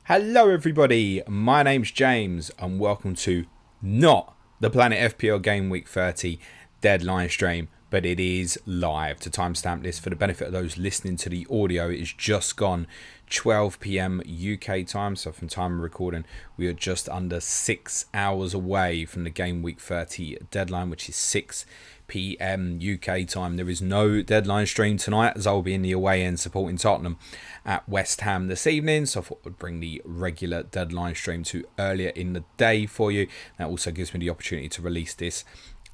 Hello everybody, my name's James and welcome to not the Planet FPL Game Week 30 deadline stream, but it is live. To timestamp this for the benefit of those listening to the audio, it is just gone 12 p.m. UK time, so from time of recording we are just under 6 hours away from the Game Week 30 deadline, which is 6 p.m. UK time. There is no deadline stream tonight as I'll be in the away end supporting Tottenham at West Ham this evening, so I thought I'd bring the regular deadline stream to earlier in the day for you. That also gives me the opportunity to release this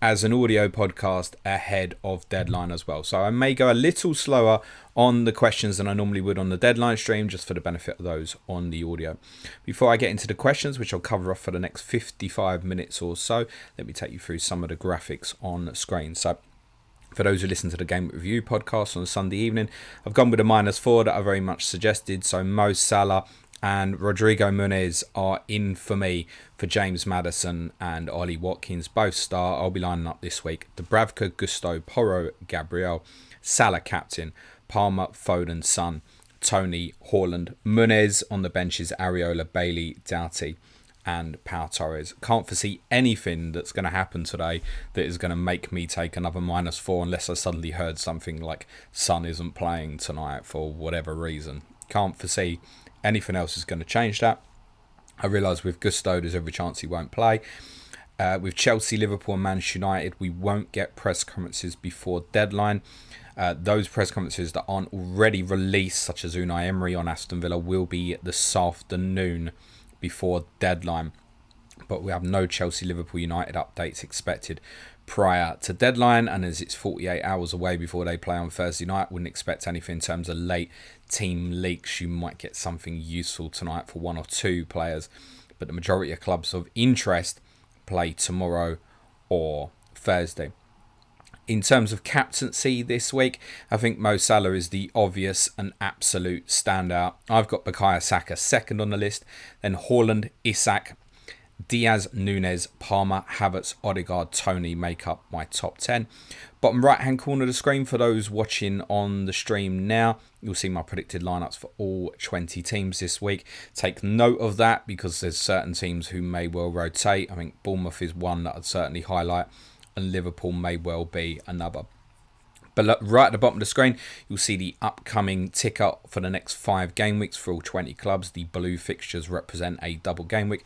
as an audio podcast ahead of deadline as well. So I may go a little slower on the questions than I normally would on the deadline stream, just for the benefit of those on the audio. Before I get into the questions, which I'll cover off for the next 55 minutes or so, let me take you through some of the graphics on screen. So for those who listen to the Game Review podcast on Sunday evening, I've gone with a -4 that I very much suggested. So Mo Salah and Rodrigo Muniz are in for me for James Maddison and Ollie Watkins. Both start. I'll be lining up this week. Dubravka, Gusto, Porro, Gabriel, Salah captain, Palmer, Foden, Son, Tony, Haaland. Muniz on the benches, Areola, Bailey, Doughty and Pau Torres. Can't foresee anything that's going to happen today that is going to make me take another -4 unless I suddenly heard something like Son isn't playing tonight for whatever reason. Can't foresee anything else is going to change that. I realise with Gusto there's every chance he won't play. With Chelsea, Liverpool and Manchester United, we won't get press conferences before deadline. Those press conferences that aren't already released, such as Unai Emery on Aston Villa, will be this afternoon before deadline. But we have no Chelsea, Liverpool, United updates expected prior to deadline, and as it's 48 hours away before they play on Thursday night, wouldn't expect anything in terms of late team leaks. You might get something useful tonight for one or two players, but the majority of clubs of interest play tomorrow or Thursday. In terms of captaincy this week, I think Mo Salah is the obvious and absolute standout. I've got Bukayo Saka second on the list, then Haaland, Isak, Diaz, Núñez, Palmer, Havertz, Odegaard, Tony make up my top 10. Bottom right hand corner of the screen for those watching on the stream now, you'll see my predicted lineups for all 20 teams this week. Take note of that because there's certain teams who may well rotate. I think Bournemouth is one that I'd certainly highlight and Liverpool may well be another. But look, right at the bottom of the screen, you'll see the upcoming ticker for the next 5 game weeks for all 20 clubs. The blue fixtures represent a double game week.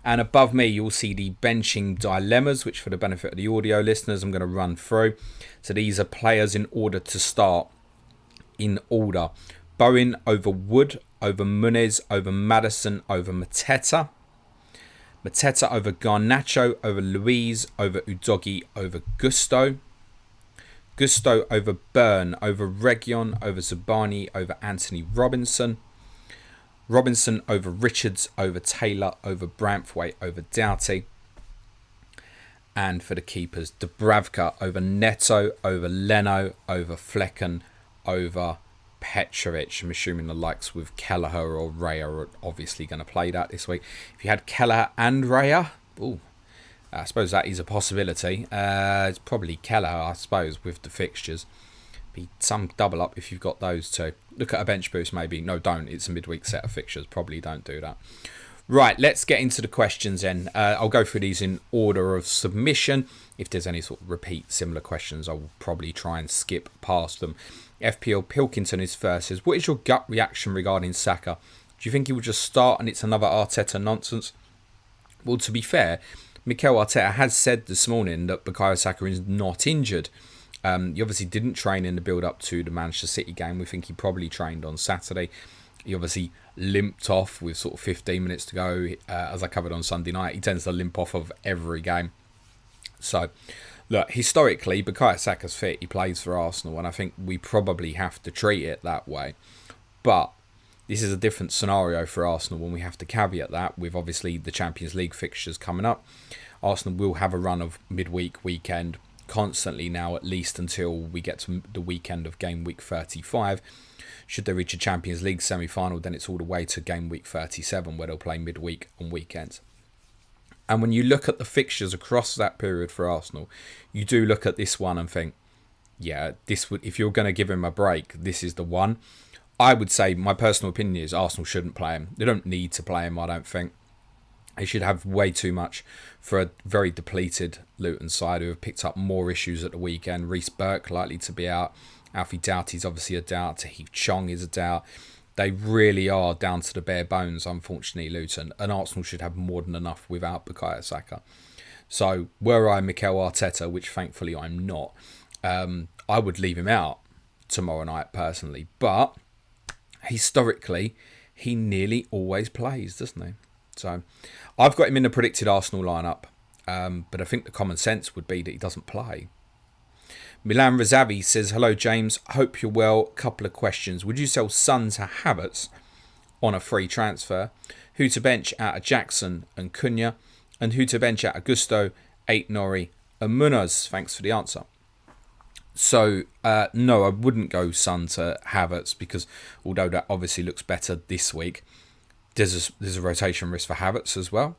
And above me, you'll see the benching dilemmas, which for the benefit of the audio listeners, I'm going to run through. So these are players in order to start in order. Bowen over Wood, over Muniz, over Maddison, over Mateta. Mateta over Garnacho, over Luiz, over Udogie, over Gusto. Gusto over Byrne, over Region, over Zabani, over Anthony Robinson. Robinson over Richards, over Taylor, over Branthwaite, over Doughty. And for the keepers, Dubravka over Neto, over Leno, over Flecken, over Petrovic. I'm assuming the likes with Kelleher or Raya are obviously going to play that this week. If you had Kelleher and Raya, I suppose that is a possibility. It's probably Kelleher, I suppose, with the fixtures. Be some double up if you've got those two. Look at a bench boost maybe. No, don't. It's a midweek set of fixtures. Probably don't do that. Right, let's get into the questions then. I'll go through these in order of submission. If there's any sort of repeat similar questions, I will probably try and skip past them. FPL Pilkington is first. Says, what is your gut reaction regarding Saka? Do you think he will just start and it's another Arteta nonsense? Well, to be fair, Mikel Arteta has said this morning that Bukayo Saka is not injured. He obviously didn't train in the build-up to the Manchester City game. We think he probably trained on Saturday. He obviously limped off with sort of 15 minutes to go. As I covered on Sunday night, he tends to limp off of every game. So, look, historically, Bukayo Saka's fit. He plays for Arsenal, and I think we probably have to treat it that way. But this is a different scenario for Arsenal when we have to caveat that with obviously the Champions League fixtures coming up. Arsenal will have a run of midweek, weekend, constantly now, at least until we get to the weekend of game week 35. Should they reach a Champions League semi-final, then it's all the way to game week 37 where they'll play midweek on weekends. And when you look at the fixtures across that period for Arsenal, you do look at this one and think, yeah, this would, if you're going to give him a break, this is the one. I would say my personal opinion is Arsenal shouldn't play him. They don't need to play him, I don't think. They should have way too much for a very depleted Luton side who have picked up more issues at the weekend. Reece Burke likely to be out. Alfie Doughty's obviously a doubt. Tahith Chong is a doubt. They really are down to the bare bones, unfortunately, Luton. And Arsenal should have more than enough without Bukayo Saka. So, were I Mikel Arteta, which thankfully I'm not, I would leave him out tomorrow night, personally. But, historically, he nearly always plays, doesn't he? So, I've got him in the predicted Arsenal lineup. But I think the common sense would be that he doesn't play. Milan Razavi says, hello James, hope you're well. Couple of questions. Would you sell Son to Havertz on a free transfer? Who to bench out of Jackson and Cunha? And who to bench out of Gusto, Aït-Nouri and Munoz? Thanks for the answer. So, no, I wouldn't go Son to Havertz because although that obviously looks better this week, there's a rotation risk for Havertz as well.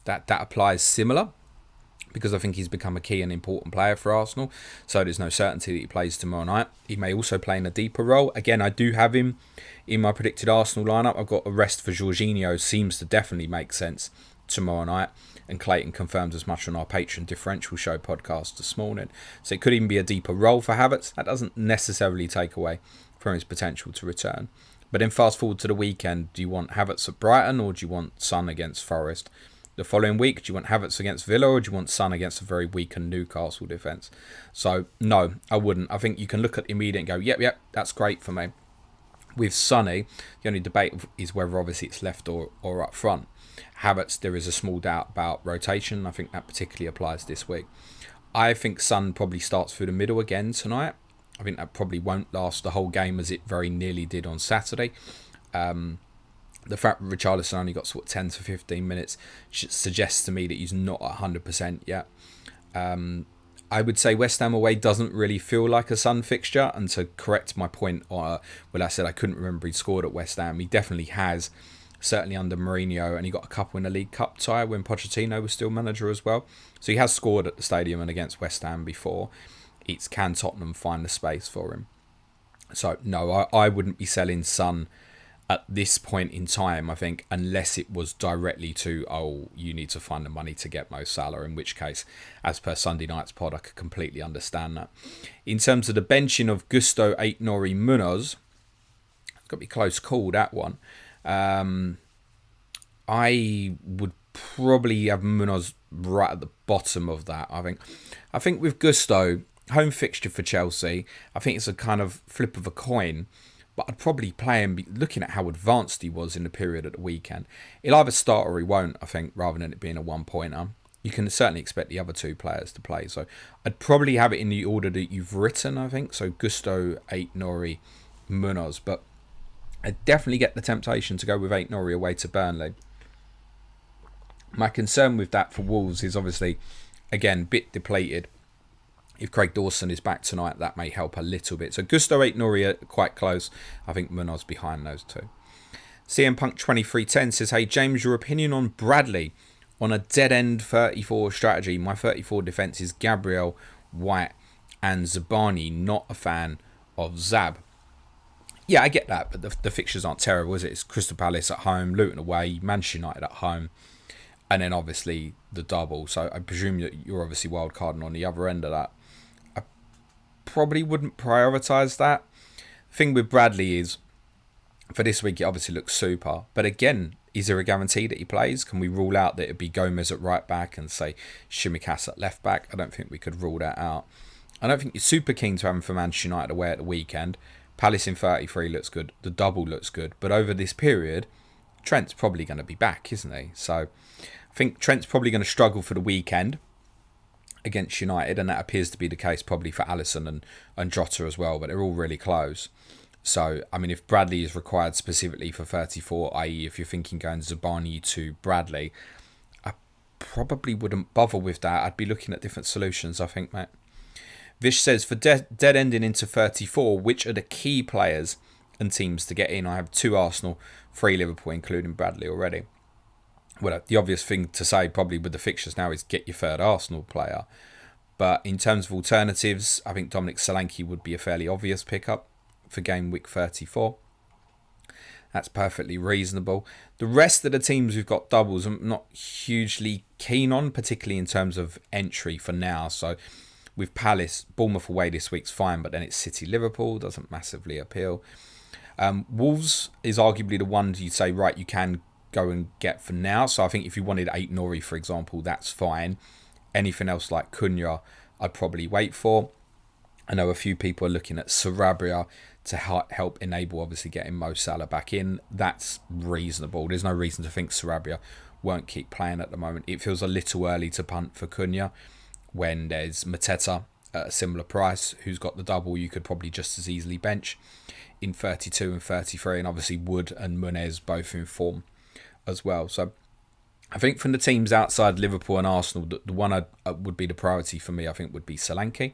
That applies similar. Because I think he's become a key and important player for Arsenal. So there's no certainty that he plays tomorrow night. He may also play in a deeper role. Again, I do have him in my predicted Arsenal lineup. I've got a rest for Jorginho. Seems to definitely make sense tomorrow night. And Clayton confirmed as much on our Patreon Differential Show podcast this morning. So it could even be a deeper role for Havertz. That doesn't necessarily take away from his potential to return. But then fast forward to the weekend. Do you want Havertz at Brighton or do you want Son against Forest? The following week, do you want Havertz against Villa or do you want Son against a very weakened Newcastle defence? So, no, I wouldn't. I think you can look at the immediate and go, yep, that's great for me. With Sonny, the only debate is whether obviously it's left or up front. Havertz, there is a small doubt about rotation. I think that particularly applies this week. I think Son probably starts through the middle again tonight. I think that probably won't last the whole game as it very nearly did on Saturday. The fact that Richarlison only got sort of 10 to 15 minutes suggests to me that he's not 100% yet. I would say West Ham away doesn't really feel like a Son fixture. And to correct my point, when I said I couldn't remember he'd scored at West Ham, he definitely has, certainly under Mourinho. And he got a couple in the League Cup tie when Pochettino was still manager as well. So he has scored at the stadium and against West Ham before. It's can Tottenham find the space for him? So no, I wouldn't be selling Son at this point in time, I think, unless it was directly to, you need to find the money to get Mo Salah, in which case, as per Sunday night's pod, I could completely understand that. In terms of the benching of Gusto, Aït-Nouri, Munoz, it's got to be close call, that one. I would probably have Munoz right at the bottom of that, I think with Gusto, home fixture for Chelsea, I think it's a kind of flip of a coin. But I'd probably play him looking at how advanced he was in the period at the weekend. He'll either start or he won't, I think, rather than it being a one-pointer. You can certainly expect the other two players to play. So I'd probably have it in the order that you've written, I think. So Gusto, Aït-Nouri, Munoz. But I'd definitely get the temptation to go with Aït-Nouri away to Burnley. My concern with that for Wolves is obviously, again, bit depleted. If Craig Dawson is back tonight, that may help a little bit. So Gusto, Aït-Nouri are quite close. I think Munoz behind those two. CM Punk 2310 says, hey James, your opinion on Bradley on a dead-end 34 strategy. My 34 defence is Gabriel, White and Zabani. Not a fan of Zab. Yeah, I get that, but the fixtures aren't terrible, is it? It's Crystal Palace at home, Luton away, Manchester United at home, and then obviously the double. So I presume that you're obviously wildcarding on the other end of that. Probably wouldn't prioritise that. Thing with Bradley is, for this week, it obviously looks super. But again, is there a guarantee that he plays? Can we rule out that it'd be Gomez at right back and say Shimikas at left back? I don't think we could rule that out. I don't think you're super keen to have him for Manchester United away at the weekend. Palace in 33 looks good. The double looks good. But over this period, Trent's probably going to be back, isn't he? So I think Trent's probably going to struggle for the weekend against United, and that appears to be the case probably for Alisson and Jota as well, but they're all really close. So, I mean, if Bradley is required specifically for 34, i.e. if you're thinking going Zabani to Bradley, I probably wouldn't bother with that. I'd be looking at different solutions, I think, mate. Vish says, for dead ending into 34, which are the key players and teams to get in? I have 2 Arsenal, 3 Liverpool, including Bradley already. Well, the obvious thing to say probably with the fixtures now is get your third Arsenal player. But in terms of alternatives, I think Dominic Solanke would be a fairly obvious pickup for game week 34. That's perfectly reasonable. The rest of the teams who've got doubles, I'm not hugely keen on, particularly in terms of entry for now. So with Palace, Bournemouth away this week's fine, but then it's City Liverpool, doesn't massively appeal. Wolves is arguably the one you say, right, you can go and get for now. So I think if you wanted 8 Nori, for example, that's fine. Anything else like Cunha, I'd probably wait for. I know a few people are looking at Sarabia to help enable, obviously, getting Mo Salah back in. That's reasonable. There's no reason to think Sarabia won't keep playing at the moment. It feels a little early to punt for Cunha when there's Mateta at a similar price, who's got the double you could probably just as easily bench in 32 and 33, and obviously Wood and Munez both in form as well. So I think from the teams outside Liverpool and Arsenal, the one would be the priority for me, I think, would be Solanke.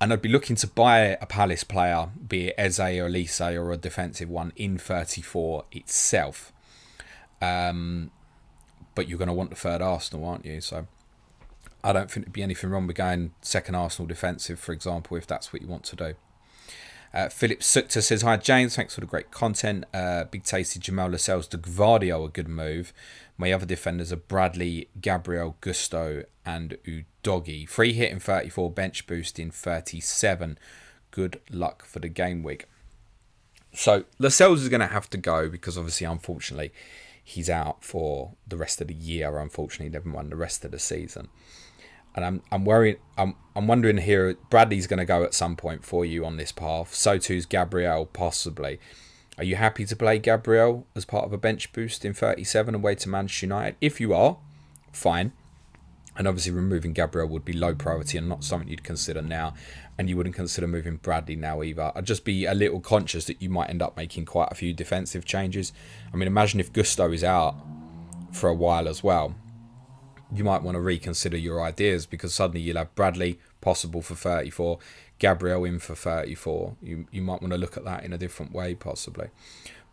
And I'd be looking to buy a Palace player, be it Eze or Elise or a defensive one, in 34 itself. But you're going to want the third Arsenal, aren't you? So I don't think there'd be anything wrong with going second Arsenal defensive, for example, if that's what you want to do. Philip Sukta says, hi James, thanks for the great content. Big Tasty Jamal Lascelles to Gvardio, a good move. My other defenders are Bradley, Gabriel, Gusto and Udogi. Free hit in 34, bench boost in 37. Good luck for the game week. So Lascelles is going to have to go because obviously, unfortunately, he's out for the rest of the year. Unfortunately, never mind the rest of the season. And I'm worried. I'm wondering here. Bradley's going to go at some point for you on this path. So too's Gabriel, possibly. Are you happy to play Gabriel as part of a bench boost in 37 away to Manchester United? If you are, fine. And obviously removing Gabriel would be low priority and not something you'd consider now. And you wouldn't consider moving Bradley now either. I'd just be a little conscious that you might end up making quite a few defensive changes. I mean, imagine if Gusto is out for a while as well. You might want to reconsider your ideas because suddenly you'll have Bradley possible for 34, Gabriel in for 34. You might want to look at that in a different way possibly.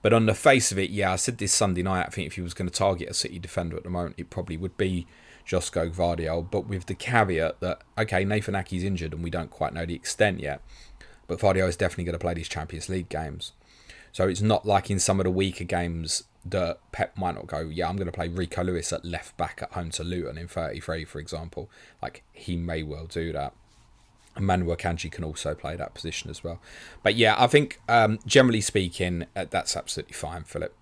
But on the face of it, yeah, I said this Sunday night, I think if he was going to target a City defender at the moment, it probably would be Josko Gvardiol, but with the caveat that, okay, Nathan Ake's injured and we don't quite know the extent yet, but Gvardiol is definitely going to play these Champions League games. So it's not like in some of the weaker games that Pep might not go, yeah, I'm going to play Rico Lewis at left back at home to Luton in 33, for example. Like, he may well do that. And Manuel Akanji can also play that position as well. But yeah, I think, generally speaking, that's absolutely fine, Philip.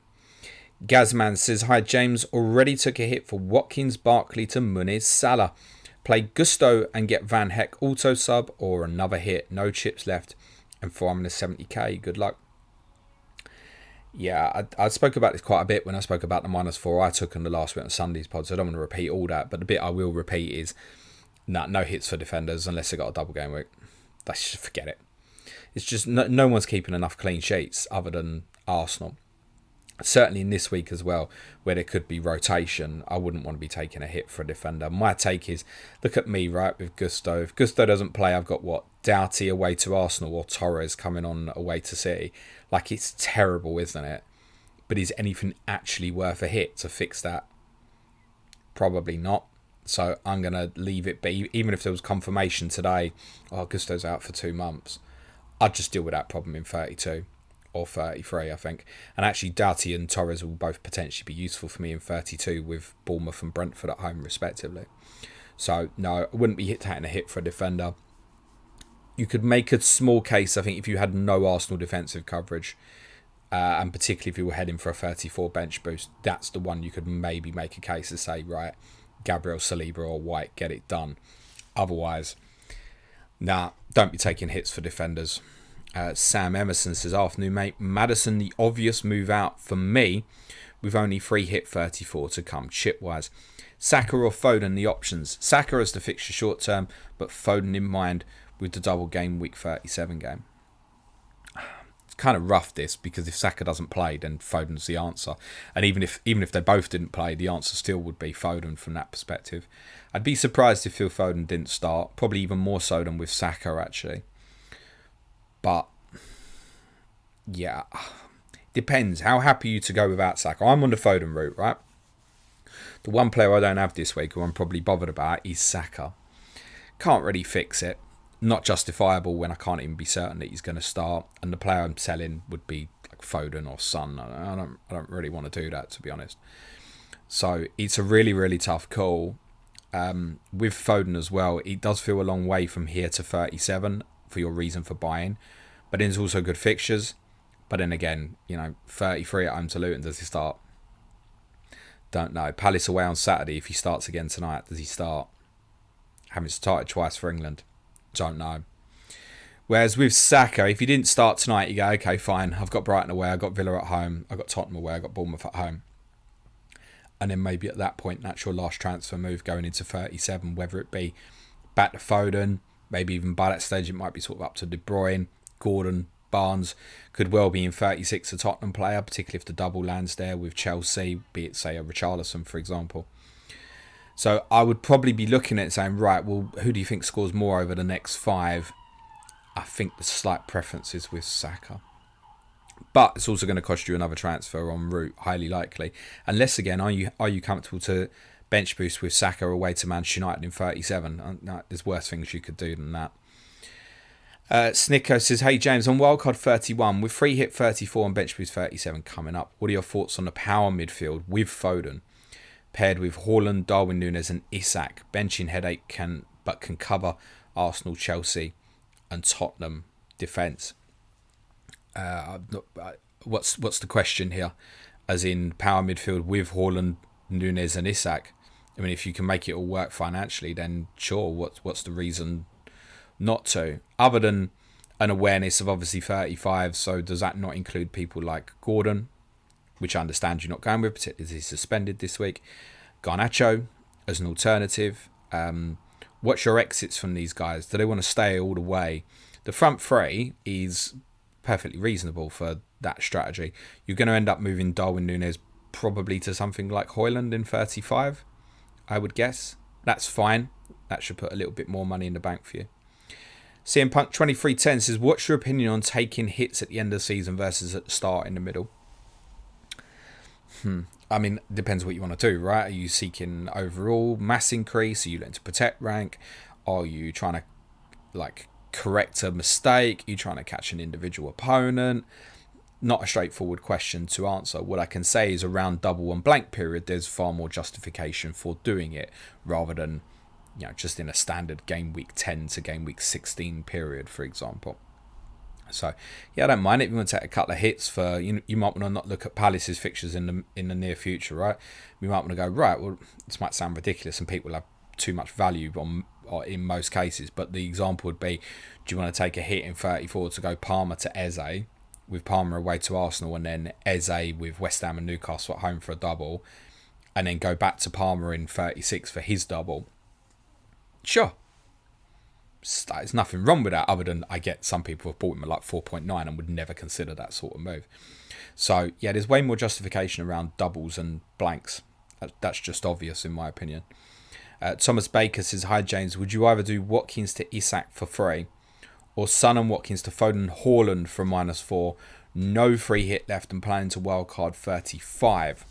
Gazman says, hi, James. Already took a hit for Watkins, Barkley to Muniz, Salah. Play Gusto and get Van Heck auto sub or another hit. No chips left and 470k. Good luck. Yeah, I spoke about this quite a bit when I spoke about the -4 I took on the last week on Sunday's pod, so I don't want to repeat all that. But the bit I will repeat is no hits for defenders unless they got a double game week. Let's just forget it. It's just no one's keeping enough clean sheets other than Arsenal. Certainly in this week as well, where there could be rotation, I wouldn't want to be taking a hit for a defender. My take is, look at me, right, with Gusto. If Gusto doesn't play, I've got, Doughty away to Arsenal or Torres coming on away to City. Like, it's terrible, isn't it? But is anything actually worth a hit to fix that? Probably not. So I'm going to leave it be. Even if there was confirmation today, Gusto's out for 2 months, I'd just deal with that problem in 32. Or 33, I think. And actually, Doughty and Torres will both potentially be useful for me in 32 with Bournemouth and Brentford at home, respectively. So, no, I wouldn't be taking a hit for a defender. You could make a small case, I think, if you had no Arsenal defensive coverage, and particularly if you were heading for a 34 bench boost, that's the one you could maybe make a case to say, right, Gabriel, Saliba or White, get it done. Otherwise, don't be taking hits for defenders. Sam Emerson says, afternoon mate, Maddison the obvious move out for me with only 3 hit 34 to come chip wise. Saka or Foden the options. Saka as the fixture short term, but Foden in mind with the double game week 37 game. It's kind of rough this, because if Saka doesn't play, then Foden's the answer. And even if they both didn't play, the answer still would be Foden from that perspective. I'd be surprised if Phil Foden didn't start, probably even more so than with Saka actually. But, yeah, depends. How happy are you to go without Saka? I'm on the Foden route, right? The one player I don't have this week, who I'm probably bothered about, is Saka. Can't really fix it. Not justifiable when I can't even be certain that he's going to start. And the player I'm selling would be like Foden or Son. I don't really want to do that, to be honest. So it's a really, really tough call. With Foden as well, it does feel a long way from here to 37 for your reason for buying. But then there's also good fixtures. But then again, 33 at home to Luton, does he start? Don't know. Palace away on Saturday, if he starts again tonight, does he start? Having started twice for England. Don't know. Whereas with Saka, if he didn't start tonight, you go, okay, fine. I've got Brighton away, I've got Villa at home, I've got Tottenham away, I've got Bournemouth at home. And then maybe at that point, that's your last transfer move going into 37, whether it be back to Foden, maybe even by that stage it might be sort of up to De Bruyne, Gordon, Barnes. Could well be in 36 a Tottenham player, particularly if the double lands there with Chelsea, be it, say, a Richarlison, for example. So I would probably be looking at it saying, right, well, who do you think scores more over the next 5? I think the slight preference is with Saka. But it's also going to cost you another transfer en route, highly likely. Unless, again, are you comfortable to bench boost with Saka away to Manchester United in 37? No, there's worse things you could do than that. Snicko says, hey James, on wildcard 31, with free hit 34 and bench boost 37 coming up, what are your thoughts on the power midfield with Foden, paired with Haaland, Darwin Núñez and Isak? Benching headache can cover Arsenal, Chelsea and Tottenham defence. What's the question here? As in power midfield with Haaland, Núñez and Isak. I mean, if you can make it all work financially, then sure, what's the reason not to? Other than an awareness of obviously 35, so does that not include people like Gordon, which I understand you're not going with, particularly as he's suspended this week, Garnacho as an alternative? What's your exits from these guys? Do they want to stay all the way? The front three is perfectly reasonable for that strategy. You're going to end up moving Darwin Núñez probably to something like Højlund in 35, I would guess. That's fine. That should put a little bit more money in the bank for you. CM Punk 2310 says, what's your opinion on taking hits at the end of the season versus at the start in the middle? I mean, it depends what you want to do, right? Are you seeking overall mass increase? Are you looking to protect rank? Are you trying to correct a mistake? Are you trying to catch an individual opponent? Not a straightforward question to answer. What I can say is around double and blank period, there's far more justification for doing it rather than just in a standard game week 10 to game week 16 period, for example. So, yeah, I don't mind it if you want to take a couple of hits for, you might want to not look at Palace's fixtures in the near future, right? You might want to go, right, well, this might sound ridiculous and people have too much value or in most cases, but the example would be, do you want to take a hit in 34 to go Palmer to Eze, with Palmer away to Arsenal, and then Eze with West Ham and Newcastle at home for a double, and then go back to Palmer in 36 for his double? Sure. There's nothing wrong with that, other than I get some people have bought him at like 4.9 and would never consider that sort of move. So, yeah, there's way more justification around doubles and blanks. That's just obvious in my opinion. Thomas Baker says, hi James, would you either do Watkins to Isak for free or Son and Watkins to Foden Haaland for -4? No free hit left and planning to wildcard 35.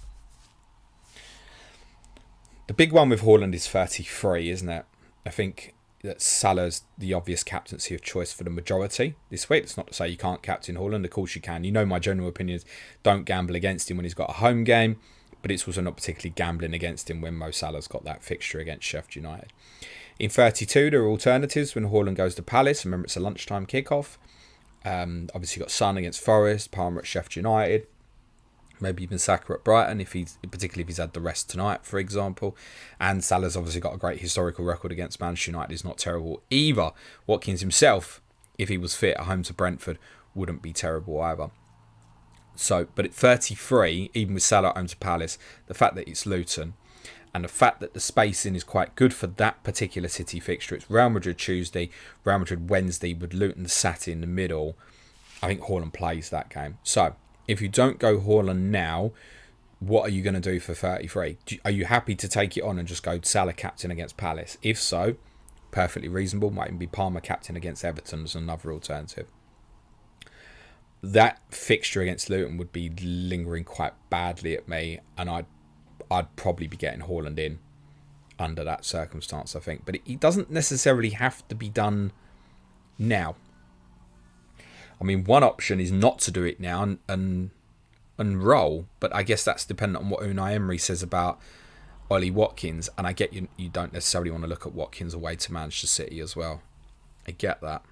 The big one with Haaland is 33, isn't it? I think that Salah's the obvious captaincy of choice for the majority this week. It's not to say you can't captain Haaland. Of course you can. You know my general opinion is don't gamble against him when he's got a home game. But it's also not particularly gambling against him when Mo Salah's got that fixture against Sheffield United. In 32, there are alternatives when Haaland goes to Palace. Remember, it's a lunchtime kickoff. Obviously, you've got Son against Forest, Palmer at Sheffield United. Maybe even Saka at Brighton, particularly if he's had the rest tonight, for example. And Salah's obviously got a great historical record against Manchester United. He's not terrible either. Watkins himself, if he was fit at home to Brentford, wouldn't be terrible either. So, but at 33, even with Salah at home to Palace, the fact that it's Luton and the fact that the spacing is quite good for that particular City fixture. It's Real Madrid Tuesday, Real Madrid Wednesday with Luton sat in the middle. I think Haaland plays that game. So, if you don't go Haaland now, what are you going to do for 33? Are you happy to take it on and just go Salah captain against Palace? If so, perfectly reasonable. Might even be Palmer captain against Everton as another alternative. That fixture against Luton would be lingering quite badly at me, and I'd probably be getting Haaland in under that circumstance, I think. But it doesn't necessarily have to be done now. I mean, one option is not to do it now and roll, but I guess that's dependent on what Unai Emery says about Ollie Watkins, and I get you don't necessarily want to look at Watkins away to Manchester City as well. I get that.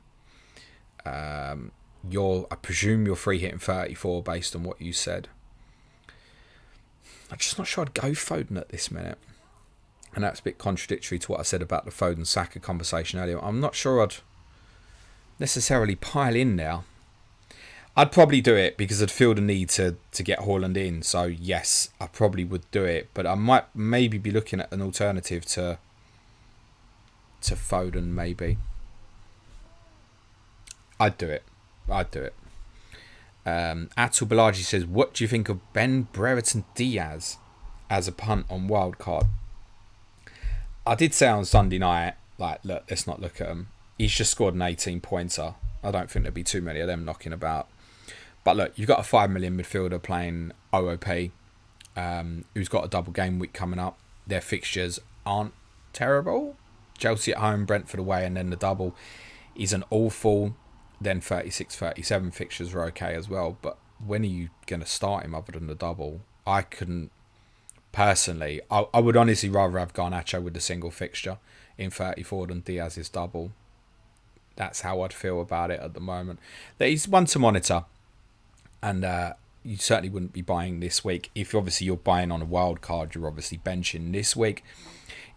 I presume you're free hitting 34 based on what you said. I'm just not sure I'd go Foden at this minute. And that's a bit contradictory to what I said about the Foden-Saka conversation earlier. I'm not sure I'd necessarily pile in now. I'd probably do it because I'd feel the need to get Haaland in. So yes, I probably would do it. But I might maybe be looking at an alternative to Foden maybe. I'd do it. Atul Balaji says, what do you think of Ben Brereton Diaz as a punt on wildcard? I did say on Sunday night, look, let's not look at him. He's just scored an 18-pointer. I don't think there'd be too many of them knocking about. But look, you've got a 5 million midfielder playing OOP, who's got a double game week coming up. Their fixtures aren't terrible. Chelsea at home, Brentford away, and then the double isn't awful. Then 36-37 fixtures are okay as well. But when are you going to start him other than the double? I couldn't. Personally, I would honestly rather have Garnacho with the single fixture in 34 than Diaz's double. That's how I'd feel about it at the moment. He's one to monitor. And you certainly wouldn't be buying this week. If obviously you're buying on a wild card, you're obviously benching this week.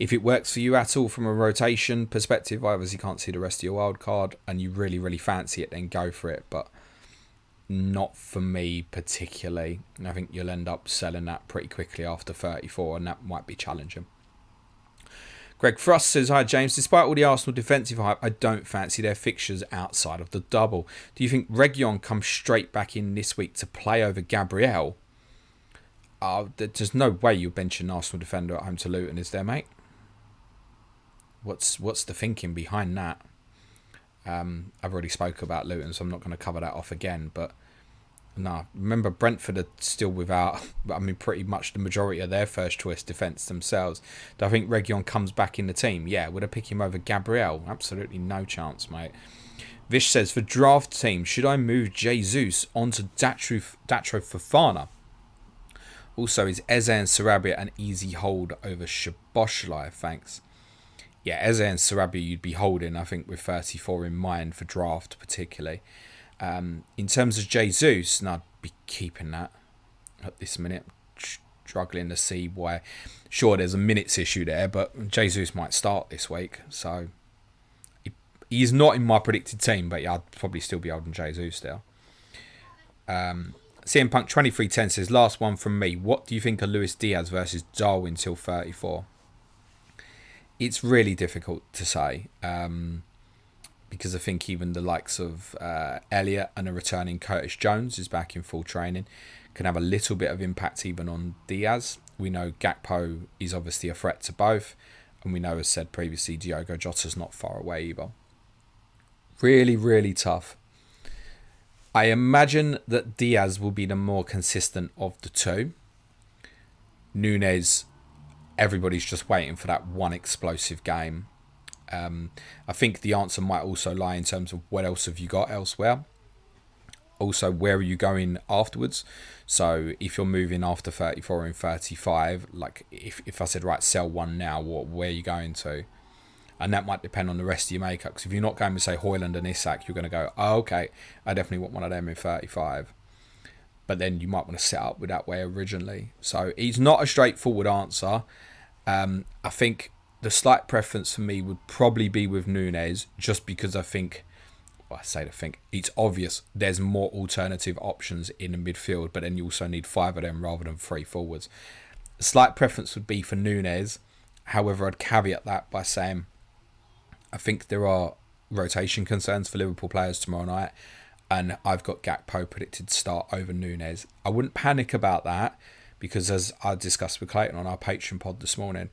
If it works for you at all from a rotation perspective, I obviously can't see the rest of your wild card, and you really, really fancy it, then go for it. But not for me particularly. I think you'll end up selling that pretty quickly after 34, and that might be challenging. Greg Frost says, hi James, despite all the Arsenal defensive hype, I don't fancy their fixtures outside of the double. Do you think Reguilon comes straight back in this week to play over Gabriel? There's no way you're benching an Arsenal defender at home to Luton, is there, mate? What's the thinking behind that? I've already spoke about Luton, so I'm not going to cover that off again, but no, remember Brentford are still without, pretty much the majority of their first choice defence themselves. Do I think Reguilon comes back in the team? Yeah, would I pick him over Gabriel? Absolutely no chance, mate. Vish says, for draft team, should I move Jesus onto Datro Fofana? Also, is Eze and Sarabia an easy hold over Szoboszlai? Thanks. Yeah, Eze and Sarabia you'd be holding, I think, with 34 in mind for draft particularly. In terms of Jesus, I'd be keeping that at this minute. Struggling to see why. Sure, there's a minutes issue there, but Jesus might start this week. So he's not in my predicted team, but yeah, I'd probably still be holding Jesus still. CM Punk 2310 says, last one from me. What do you think of Luis Diaz versus Darwin till 34? It's really difficult to say. Because I think even the likes of Elliott and a returning Curtis Jones is back in full training can have a little bit of impact even on Diaz. We know Gakpo is obviously a threat to both, and we know, as said previously, Diogo Jota's not far away either. Really, really tough. I imagine that Diaz will be the more consistent of the two. Núñez, everybody's just waiting for that one explosive game. I think the answer might also lie in terms of what else have you got elsewhere. Also, where are you going afterwards? So if you're moving after 34 and 35, like if I said, right, sell one now, where are you going to? And that might depend on the rest of your makeup. Because if you're not going to say Højlund and Isak, you're going to go, oh, okay, I definitely want one of them in 35. But then you might want to set up with that way originally. So it's not a straightforward answer. I think the slight preference for me would probably be with Núñez, just because I think, it's obvious there's more alternative options in the midfield, but then you also need 5 of them rather than 3 forwards. The slight preference would be for Núñez. However, I'd caveat that by saying I think there are rotation concerns for Liverpool players tomorrow night, and I've got Gakpo predicted to start over Núñez. I wouldn't panic about that, because as I discussed with Clayton on our Patreon pod this morning,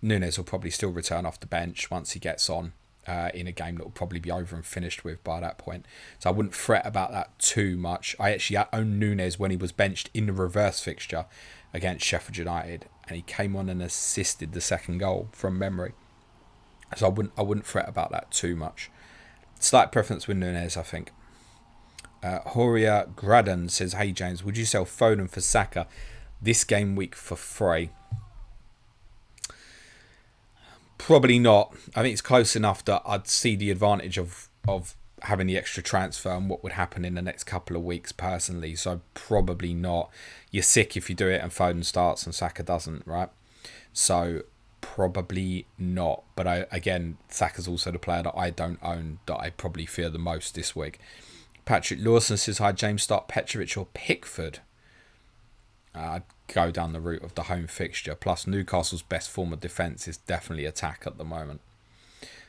Núñez will probably still return off the bench once he gets on in a game that will probably be over and finished with by that point. So I wouldn't fret about that too much. I actually owned Núñez when he was benched in the reverse fixture against Sheffield United, and he came on and assisted the second goal from memory. So I wouldn't fret about that too much. Slight preference with Núñez, I think. Horia Graden says, hey James, would you sell Foden for Saka this game week for free? Probably not. I think it's close enough that I'd see the advantage of having the extra transfer and what would happen in the next couple of weeks personally. So probably not. You're sick if you do it and Foden starts and Saka doesn't, right? So probably not. But again, Saka's also the player that I don't own, that I probably fear the most this week. Patrick Lawson says, hi James, start Petrovic or Pickford? I'd go down the route of the home fixture. Plus Newcastle's best form of defence is definitely attack at the moment.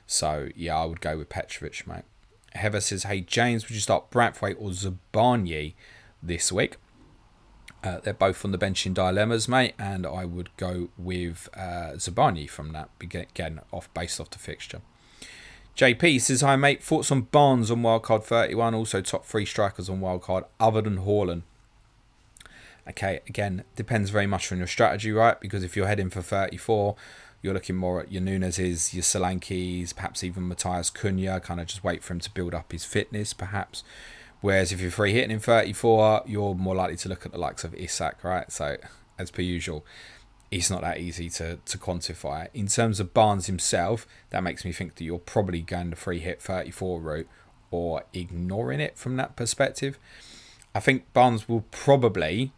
So yeah, I would go with Petrovic, mate. Heather says, hey James, would you start Brathwaite or Zabarnyi this week? They're both on the bench in dilemmas, mate, and I would go with Zabarnyi from that, again, based off the fixture. JP says, hi mate, thoughts on Barnes on wildcard 31, also top 3 strikers on wildcard other than Haaland. Okay, again, depends very much on your strategy, right? Because if you're heading for 34, you're looking more at your Nunez's, your Solankis, perhaps even Matthias Cunha, kind of just wait for him to build up his fitness, perhaps. Whereas if you're free hitting in 34, you're more likely to look at the likes of Isak, right? So, as per usual, it's not that easy to quantify. In terms of Barnes himself, that makes me think that you're probably going the free hit 34 route or ignoring it from that perspective. I think Barnes will probably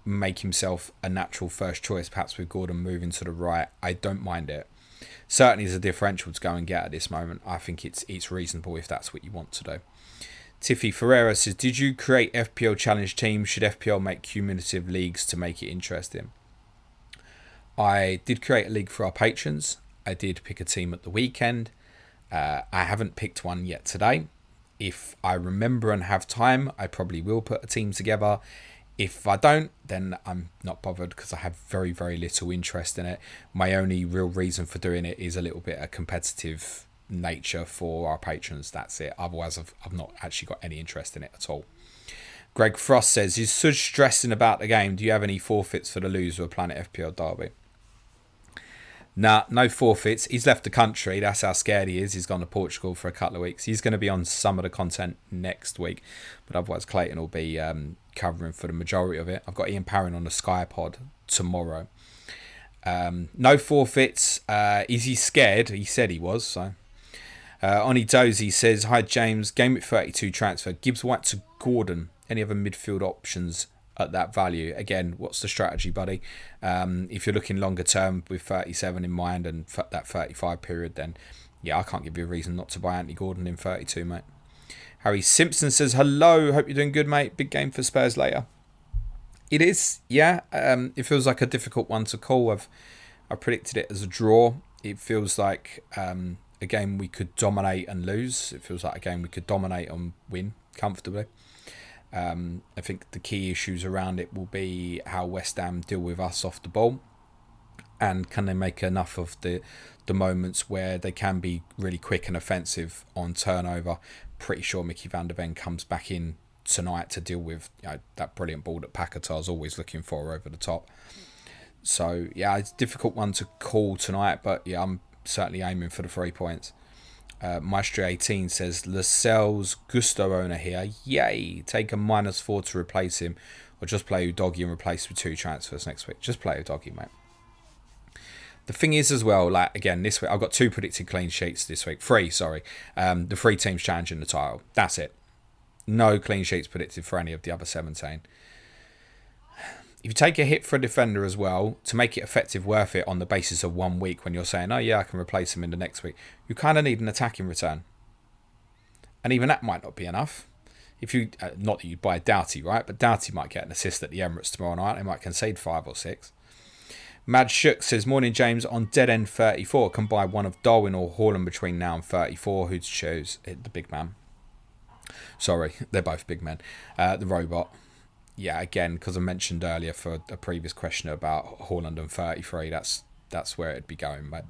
make himself a natural first choice, perhaps with Gordon moving to the right. I don't mind it. Certainly as a differential to go and get at this moment. I think it's reasonable if that's what you want to do. Tiffy Ferreira says, did you create FPL challenge teams? Should FPL make cumulative leagues to make it interesting? I did create a league for our patrons. I did pick a team at the weekend. I haven't picked one yet today. If I remember and have time, I probably will put a team together. If I don't, then I'm not bothered because I have very, very little interest in it. My only real reason for doing it is a little bit of competitive nature for our patrons. That's it. Otherwise, I've not actually got any interest in it at all. Greg Frost says, is Suj stressing about the game? Do you have any forfeits for the loser of Planet FPL Derby? Nah, no forfeits. He's left the country. That's how scared he is. He's gone to Portugal for a couple of weeks. He's going to be on some of the content next week. But otherwise, Clayton will be covering for the majority of it. I've got Ian Parron on the Sky Pod tomorrow. No forfeits. Is he scared? He said he was. So, Oni Dozy says, hi James, Gameweek 32 transfer. Gibbs White to Gordon. Any other midfield options at that value? Again, what's the strategy, buddy? If you're looking longer term with 37 in mind and that 35 period, then yeah, I can't give you a reason not to buy Anthony Gordon in 32, mate. Harry Simpson says, hello, hope you're doing good, mate. Big game for Spurs later. It is, yeah. It feels like a difficult one to call. I predicted it as a draw. It feels like a game we could dominate and lose. It feels like a game we could dominate and win comfortably. I think the key issues around it will be how West Ham deal with us off the ball, and can they make enough of the moments where they can be really quick and offensive on turnover. Pretty sure Mickey van der Ven comes back in tonight to deal with that brilliant ball that Paquetá's always looking for over the top. So yeah, it's a difficult one to call tonight, but yeah, I'm certainly aiming for the 3 points. Maestro 18 says, Lascelles Gusto owner here. Yay! Take a -4 to replace him, or just play Udogie and replace with 2 transfers next week. Just play Udogie, mate. The thing is as well, like again, this week I've got 2 predicted clean sheets this week. 3, sorry. The 3 teams challenging the title. That's it. No clean sheets predicted for any of the other 17. If you take a hit for a defender as well, to make it effective, worth it on the basis of 1 week when you're saying, oh yeah, I can replace him in the next week, you kind of need an attacking return. And even that might not be enough. If you, not that you'd buy Doughty, right? But Doughty might get an assist at the Emirates tomorrow night. They might concede 5 or 6. Mad Shook says, morning James, on Dead End 34, can buy one of Darwin or Haaland between now and 34. Who to choose? The big man. Sorry, they're both big men. The robot. Yeah, again, because I mentioned earlier for a previous question about Haaland and 33, that's where it'd be going, mate.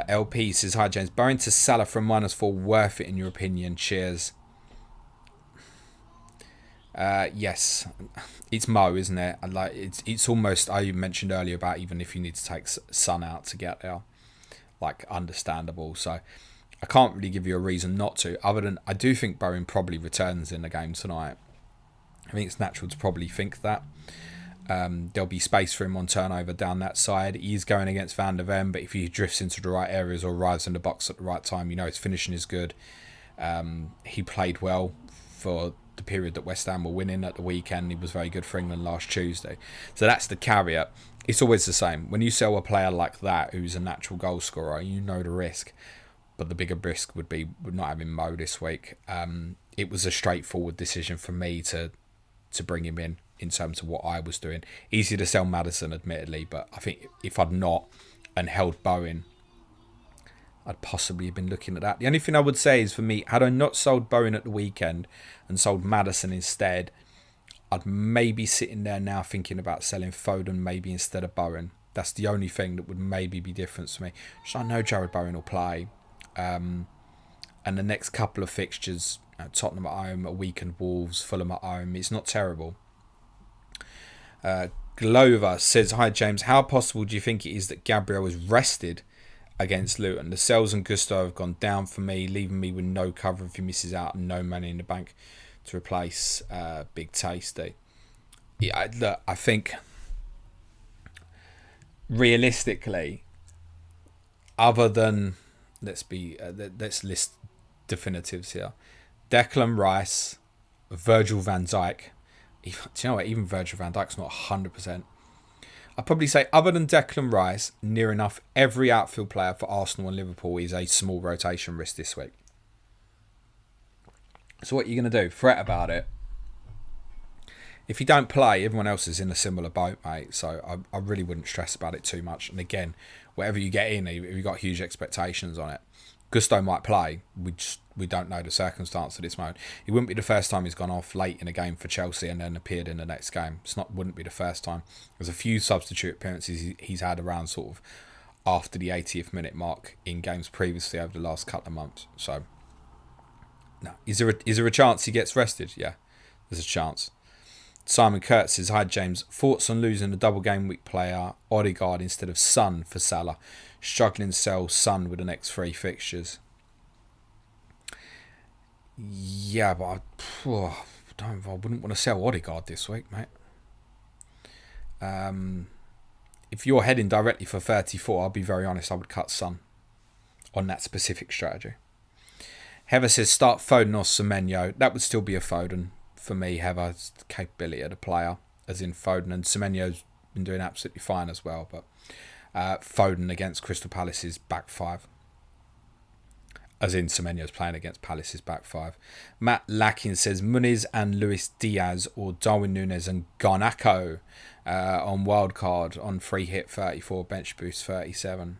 LP says, hi James, Bowen to Salah from -4, worth it in your opinion? Cheers. Yes, it's Mo, isn't it? Like it's almost, I mentioned earlier about even if you need to take Son out to get there, like understandable. So I can't really give you a reason not to, other than I do think Bowen probably returns in the game tonight. I think it's natural to probably think that. There'll be space for him on turnover down that side. He's going against Van der Ven, but if he drifts into the right areas or arrives in the box at the right time, his finishing is good. He played well for the period that West Ham were winning at the weekend. He was very good for England last Tuesday. So that's the caveat. It's always the same. When you sell a player like that, who's a natural goal scorer, you know the risk. But the bigger risk would not having Mo this week. It was a straightforward decision for me to bring him in terms of what I was doing. Easy to sell Maddison, admittedly, but I think if I'd not and held Bowen, I'd possibly have been looking at that. The only thing I would say is, for me, had I not sold Bowen at the weekend and sold Maddison instead, I'd maybe sitting there now thinking about selling Foden maybe instead of Bowen. That's the only thing that would maybe be different for me. So I know Jared Bowen will play. And the next couple of fixtures, Tottenham at home, a weekend Wolves, Fulham at home, it's not terrible. Glover says, hi James, how possible do you think it is that Gabriel was rested against Luton? The Sells and Gusto have gone down for me, leaving me with no cover if he misses out and no money in the bank to replace Big Tasty. Yeah, look, I think realistically, other than let's list definitives here: Declan Rice, Virgil van Dijk. Do you know what? Even Virgil van Dijk's not 100%. I'd probably say, other than Declan Rice, near enough every outfield player for Arsenal and Liverpool is a small rotation risk this week. So what are you going to do? Fret about it. If you don't play, everyone else is in a similar boat, mate. So I really wouldn't stress about it too much. And again, whatever you get in, if you've got huge expectations on it, Gusto might play. We don't know the circumstance at this moment. It wouldn't be the first time he's gone off late in a game for Chelsea and then appeared in the next game. Wouldn't be the first time. There's a few substitute appearances he's had around sort of after the 80th minute mark in games previously over the last couple of months. So, no. Is there a chance he gets rested? Yeah, there's a chance. Simon Kurtz says, hi James, thoughts on losing a double game week player, Odegaard instead of Son for Salah? Struggling to sell Son with the next 3 fixtures. Yeah, but I wouldn't want to sell Odegaard this week, mate. If you're heading directly for 34, I'll be very honest, I would cut Son on that specific strategy. Heather says, start Foden or Semenyo. That would still be a Foden for me. Heather's the capability of the player, as in Foden, and Semenyo's been doing absolutely fine as well, but Foden against Crystal Palace's back 5. As in Semenyo's playing against Palace's back 5. Matt Lackin says Muniz and Luis Diaz or Darwin Núñez and Garnacho on wildcard on free hit 34, bench boost 37.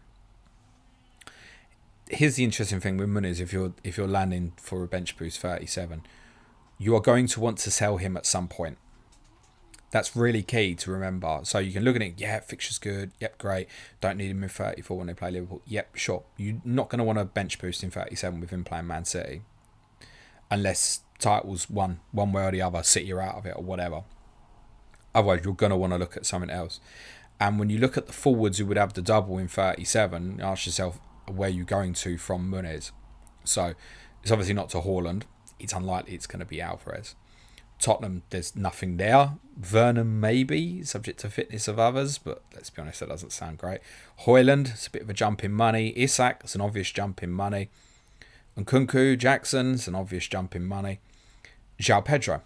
Here's the interesting thing with Muniz: if you're landing for a bench boost 37, you are going to want to sell him at some point. That's really key to remember. So you can look at it, yeah, fixture's good, yep, great. Don't need him in 34 when they play Liverpool. Yep, sure. You're not going to want a bench boost in 37 with him playing Man City. Unless titles one way or the other, City are out of it or whatever. Otherwise, you're going to want to look at something else. And when you look at the forwards who would have the double in 37, ask yourself, where you're going to from Muniz. So it's obviously not to Haaland. It's unlikely it's going to be Alvarez. Tottenham, there's nothing there. Vernon maybe, subject to fitness of others, but let's be honest, that doesn't sound great. Højlund, it's a bit of a jump in money. Isak, it's an obvious jump in money. And Nkunku, Jackson, it's an obvious jump in money. João Pedro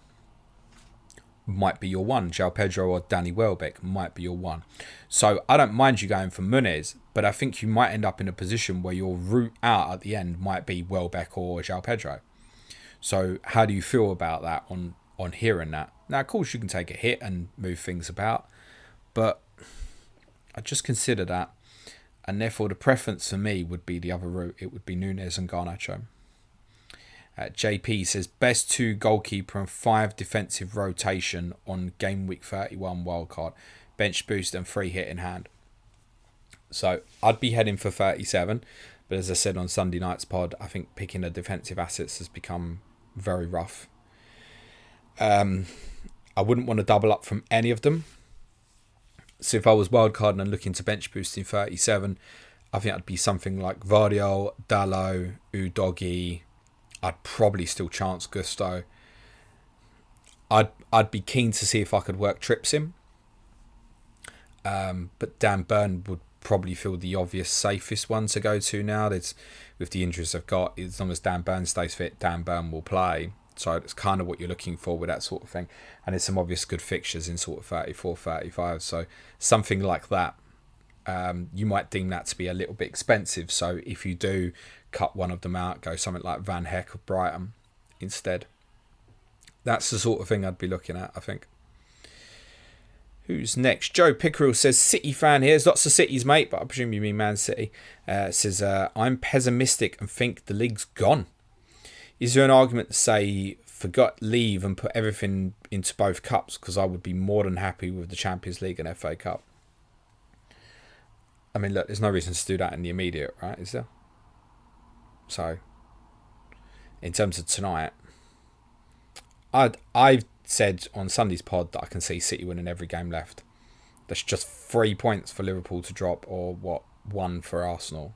might be your one. João Pedro or Danny Welbeck might be your one. So I don't mind you going for Muniz, but I think you might end up in a position where your route out at the end might be Welbeck or João Pedro. So how do you feel about that on hearing that? Now, of course, you can take a hit and move things about, but I just consider that, and therefore the preference for me would be the other route. It would be Núñez and Garnacho. JP says, best 2 goalkeeper and 5 defensive rotation on game week 31 wildcard, bench boost and free hit in hand. So I'd be heading for 37, but as I said on Sunday night's pod, I think picking the defensive assets has become very rough. I wouldn't want to double up from any of them. So if I was wildcarding and looking to bench boost in 37, I think it'd be something like Vardiol, Dalot, Udogi. I'd probably still chance Gusto. I'd be keen to see if I could work trips in. But Dan Burn would probably feel the obvious safest one to go to now. It's, with the injuries I've got, as long as Dan Burn stays fit, Dan Burn will play. So it's kind of what you're looking for with that sort of thing. And there's some obvious good fixtures in sort of 34, 35. So something like that. You might deem that to be a little bit expensive. So if you do cut one of them out, go something like Van Heck of Brighton instead. That's the sort of thing I'd be looking at, I think. Who's next? Joe Pickerel says, City fan here. There's lots of cities, mate, but I presume you mean Man City. Says, I'm pessimistic and think the league's gone. Is there an argument to say, forgot leave and put everything into both cups? Because I would be more than happy with the Champions League and FA Cup. I mean, look, there's no reason to do that in the immediate, right? Is there? So, in terms of tonight, I've said on Sunday's pod that I can see City winning every game left. That's just 3 points for Liverpool to drop, or what, 1 for Arsenal.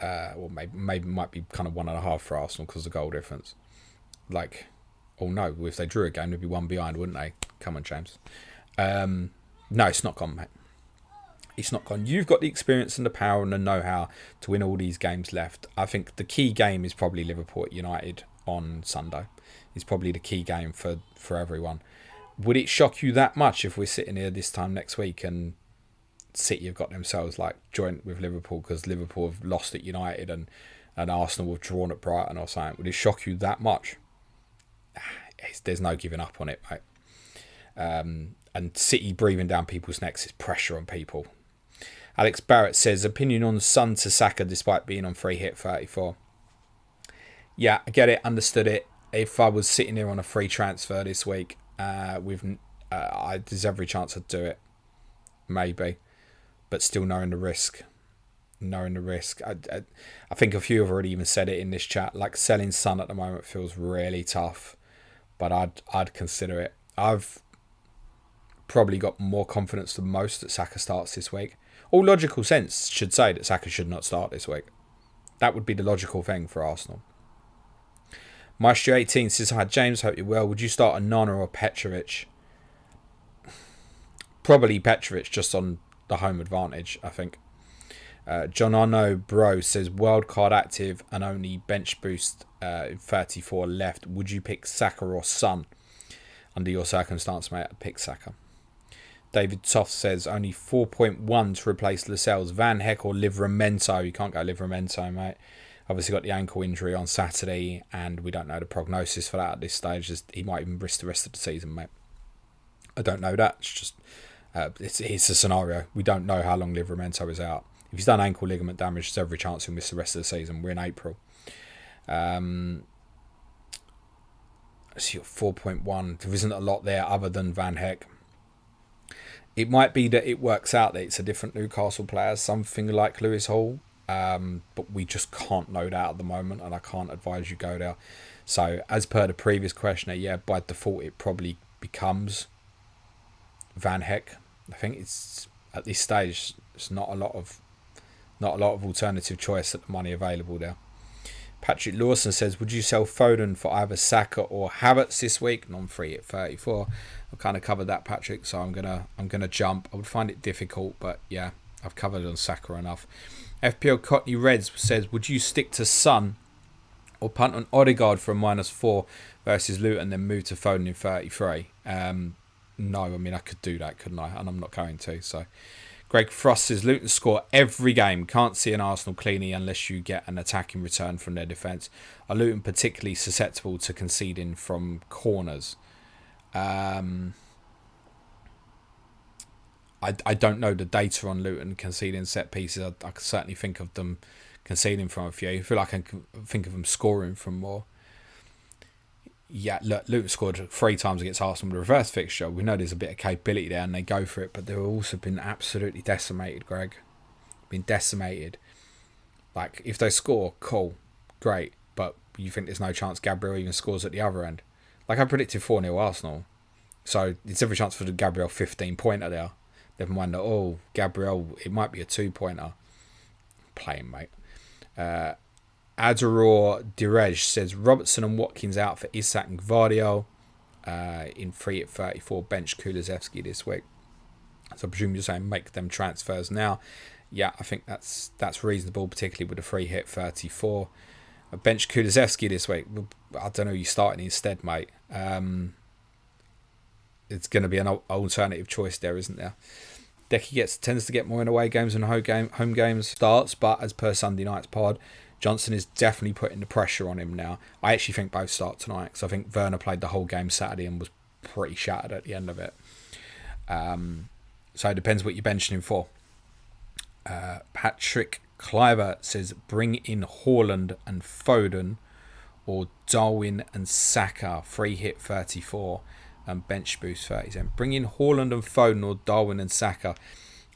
Or maybe might be kind of 1.5 for Arsenal because of the goal difference. Like, oh no, if they drew a game, they'd be 1 behind, wouldn't they? Come on, James. No, it's not gone, mate. It's not gone. You've got the experience and the power and the know-how to win all these games left. I think the key game is probably Liverpool at United on Sunday. It's probably the key game for everyone. Would it shock you that much if we're sitting here this time next week and City have got themselves like joint with Liverpool because Liverpool have lost at United and Arsenal have drawn at Brighton or something? Would it shock you that much? There's no giving up on it, mate. And City breathing down people's necks is pressure on people. Alex Barrett says, opinion on Son to Saka despite being on free hit 34. Yeah, I get it, understood it. If I was sitting here on a free transfer this week, there's every chance I'd do it. Maybe. But still knowing the risk. I think a few have already even said it in this chat. Like, selling Son at the moment feels really tough. But I'd consider it. I've probably got more confidence than most that Saka starts this week. All logical sense should say that Saka should not start this week. That would be the logical thing for Arsenal. Maestro18 says, hi James, hope you're well. Would you start a Nana or Petrovic? Probably Petrovic, just on the home advantage, I think. John Arno Bro says, wildcard active and only bench boost 34 left. Would you pick Saka or Son? Under your circumstance, mate, I'd pick Saka. David Toft says, only 4.1 to replace Lascelles. Van Heck or Livramento? You can't go Livramento, mate. Obviously got the ankle injury on Saturday, and we don't know the prognosis for that at this stage. He might even risk the rest of the season, mate. I don't know that. It's just it's a scenario. We don't know how long Livramento is out. If he's done ankle ligament damage, there's every chance he'll miss the rest of the season. We're in April. So 4.1. There isn't a lot there other than Van Heck. It might be that it works out that it's a different Newcastle player, something like Lewis Hall. But we just can't know that at the moment, and I can't advise you go there. So, as per the previous questioner, yeah, by default it probably becomes Van Heck. I think it's at this stage it's not a lot of alternative choice at the money available there. Patrick Lawson says, would you sell Foden for either Saka or Havertz this week? Non-free at 34. I've kind of covered that, Patrick, so I'm gonna jump. I would find it difficult, but yeah, I've covered on Saka enough. FPL Cottney Reds says, would you stick to Son or punt on Odegaard for a -4 versus Luton, then move to Foden in 33? No, I mean, I could do that, couldn't I? And I'm not going to. So, Greg Frost says, Luton score every game. Can't see an Arsenal cleanie unless you get an attacking return from their defence. Are Luton particularly susceptible to conceding from corners? I don't know the data on Luton conceding set pieces. I can certainly think of them conceding from a few. I feel like I can think of them scoring from more. Yeah, look, Luton scored 3 times against Arsenal with a reverse fixture. We know there's a bit of capability there and they go for it, but they've also been absolutely decimated, Greg. Been decimated. Like, if they score, cool, great, but you think there's no chance Gabriel even scores at the other end? Like, I predicted 4-0 Arsenal. So, it's every chance for the Gabriel 15-pointer there. Never mind that, oh, Gabriel, it might be a 2-pointer. Playing, mate. Adoror Direj says Robertson and Watkins out for Isak and Gvardiol. In free at 34, bench Kulusevski this week. So I presume you're saying make them transfers now. Yeah, I think that's reasonable, particularly with a free hit 34. Bench Kulusevski this week. I don't know who you're starting instead, mate. It's going to be an alternative choice there, isn't there? Decky tends to get more in away games and home games starts, but as per Sunday night's pod, Johnson is definitely putting the pressure on him now. I actually think both start tonight, because I think Werner played the whole game Saturday and was pretty shattered at the end of it. So it depends what you're benching him for. Patrick Cliver says bring in Haaland and Foden, or Darwin and Saka, free hit 34 and bench boost 37. Bring in Haaland and Foden or Darwin and Saka.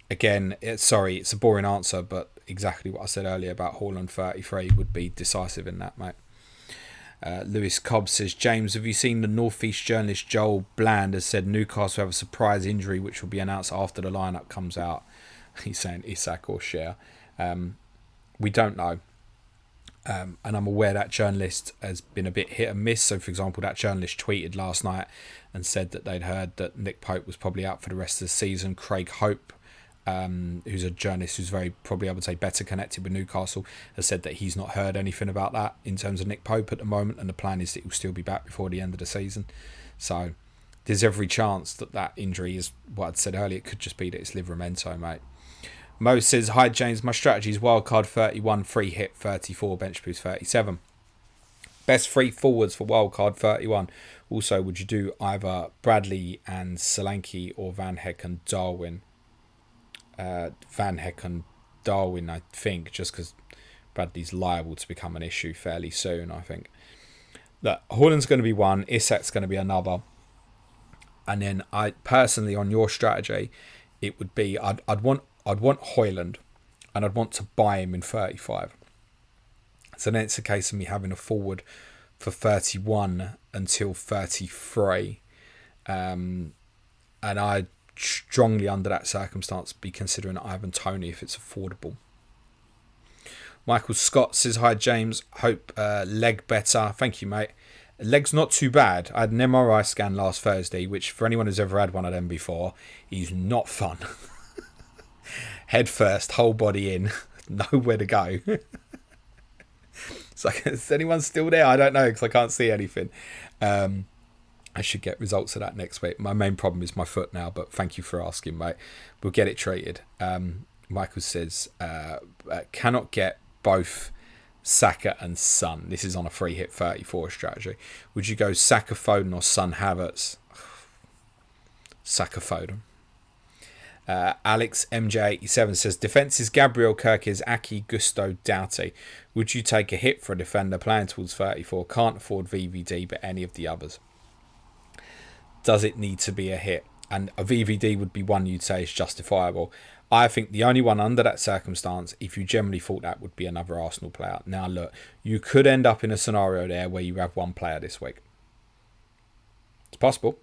Again, it's a boring answer, but exactly what I said earlier about Haaland 33 would be decisive in that, mate. Lewis Cobb says, James, have you seen the North East journalist Joel Bland has said Newcastle have a surprise injury which will be announced after the lineup comes out? He's saying Isak or Cher. We don't know. And I'm aware that journalist has been a bit hit and miss. So, for example, that journalist tweeted last night and said that they'd heard that Nick Pope was probably out for the rest of the season. Craig Hope, who's a journalist who's very probably, I would say, better connected with Newcastle, has said that he's not heard anything about that in terms of Nick Pope at the moment, and the plan is that he'll still be back before the end of the season. So there's every chance that injury is what I'd said earlier. It could just be that it's Livramento, mate. Mo says, hi James, my strategy is wildcard 31, free hit 34, bench boost 37. Best free forwards for wildcard 31. Also, would you do either Bradley and Solanke or Van Heck and Darwin? Van Heck and Darwin, I think, just because Bradley's liable to become an issue fairly soon, I think. Look, Haaland's going to be one, Isak's going to be another. And then I personally, on your strategy, it would be, I'd want Højlund, and I'd want to buy him in 35. So then it's a case of me having a forward for 31 until 33. And I'd strongly, under that circumstance, be considering Ivan Toney if it's affordable. Michael Scott says, hi James, hope leg better. Thank you, mate. Leg's not too bad. I had an MRI scan last Thursday, which for anyone who's ever had one of them before, is not fun. Head first, whole body in, nowhere to go. It's like, is anyone still there? I don't know, because I can't see anything. I should get results of that next week. My main problem is my foot now, but thank you for asking, mate. We'll get it treated. Michael says, cannot get both Saka and Son. This is on a free hit 34 strategy. Would you go Saka, Foden or Son, Havertz? Saka, Foden. Alex MJ87 says, defence is Gabriel, Kirkes, Aki, Gusto, Doughty. Would you take a hit for a defender playing towards 34? Can't afford VVD, but any of the others. Does it need to be a hit? And a VVD would be one you'd say is justifiable. I think the only one under that circumstance, if you generally thought that, would be another Arsenal player. Now look, you could end up in a scenario there where you have one player this week. It's possible.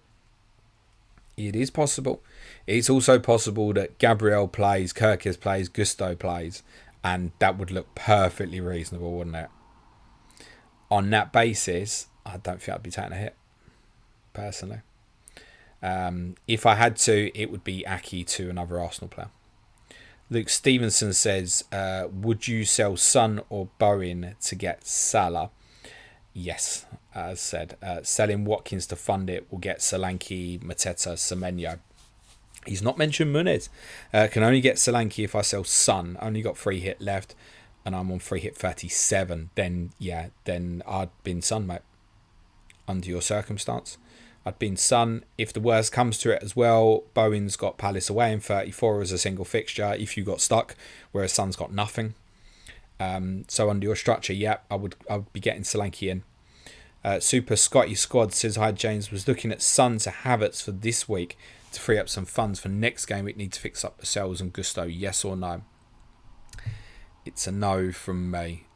It is possible. It's also possible that Gabriel plays, Kirkes plays, Gusto plays, and that would look perfectly reasonable, wouldn't it? On that basis, I don't think I'd be taking a hit, personally. If I had to, it would be Aki to another Arsenal player. Luke Stevenson says, would you sell Son or Bowen to get Salah? Yes, as said. Selling Watkins to fund it will get Solanke, Mateta, Semenyo. He's not mentioned Muniz. Can only get Solanke if I sell Son. Only got free hit left, and I'm on free hit 37. Then I'd been Son, mate. Under your circumstance, I'd been Son. If the worst comes to it as well, Bowen's got Palace away in 34 as a single fixture. If you got stuck, whereas Son's got nothing. So under your structure, I would be getting Solanke in. Super Scotty Squad says, hi James, was looking at Son to Havertz for this week to free up some funds for next game. We'd need to fix up the cells and Gusto, yes or no? It's a no from me.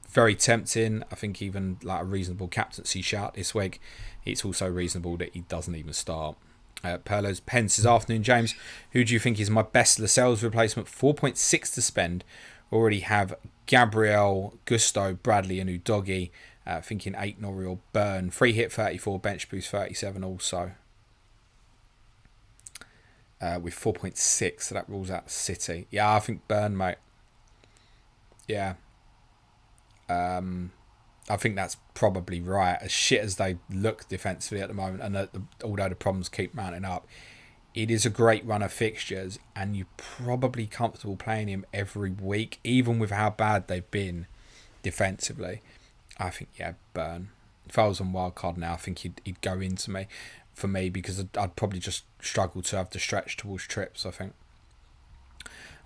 Very tempting. I think even like a reasonable captaincy shout this week. It's also reasonable that he doesn't even start. Perlo's Pence this afternoon, James. Who do you think is my best Lascelles replacement? 4.6 to spend. Already have Gabriel, Gusto, Bradley, and Udogi. Thinking 8 Norrie or Burn. Free hit 34, bench boost 37 also. With 4.6, so that rules out City. Yeah, I think Burn, mate. Yeah. I think that's probably right. As shit as they look defensively at the moment, and although the problems keep mounting up, it is a great run of fixtures, and you're probably comfortable playing him every week, even with how bad they've been defensively. I think, yeah, Burn. If I was on wildcard now, I think he'd go into me for me, because I'd probably just struggle to have the stretch towards trips, I think.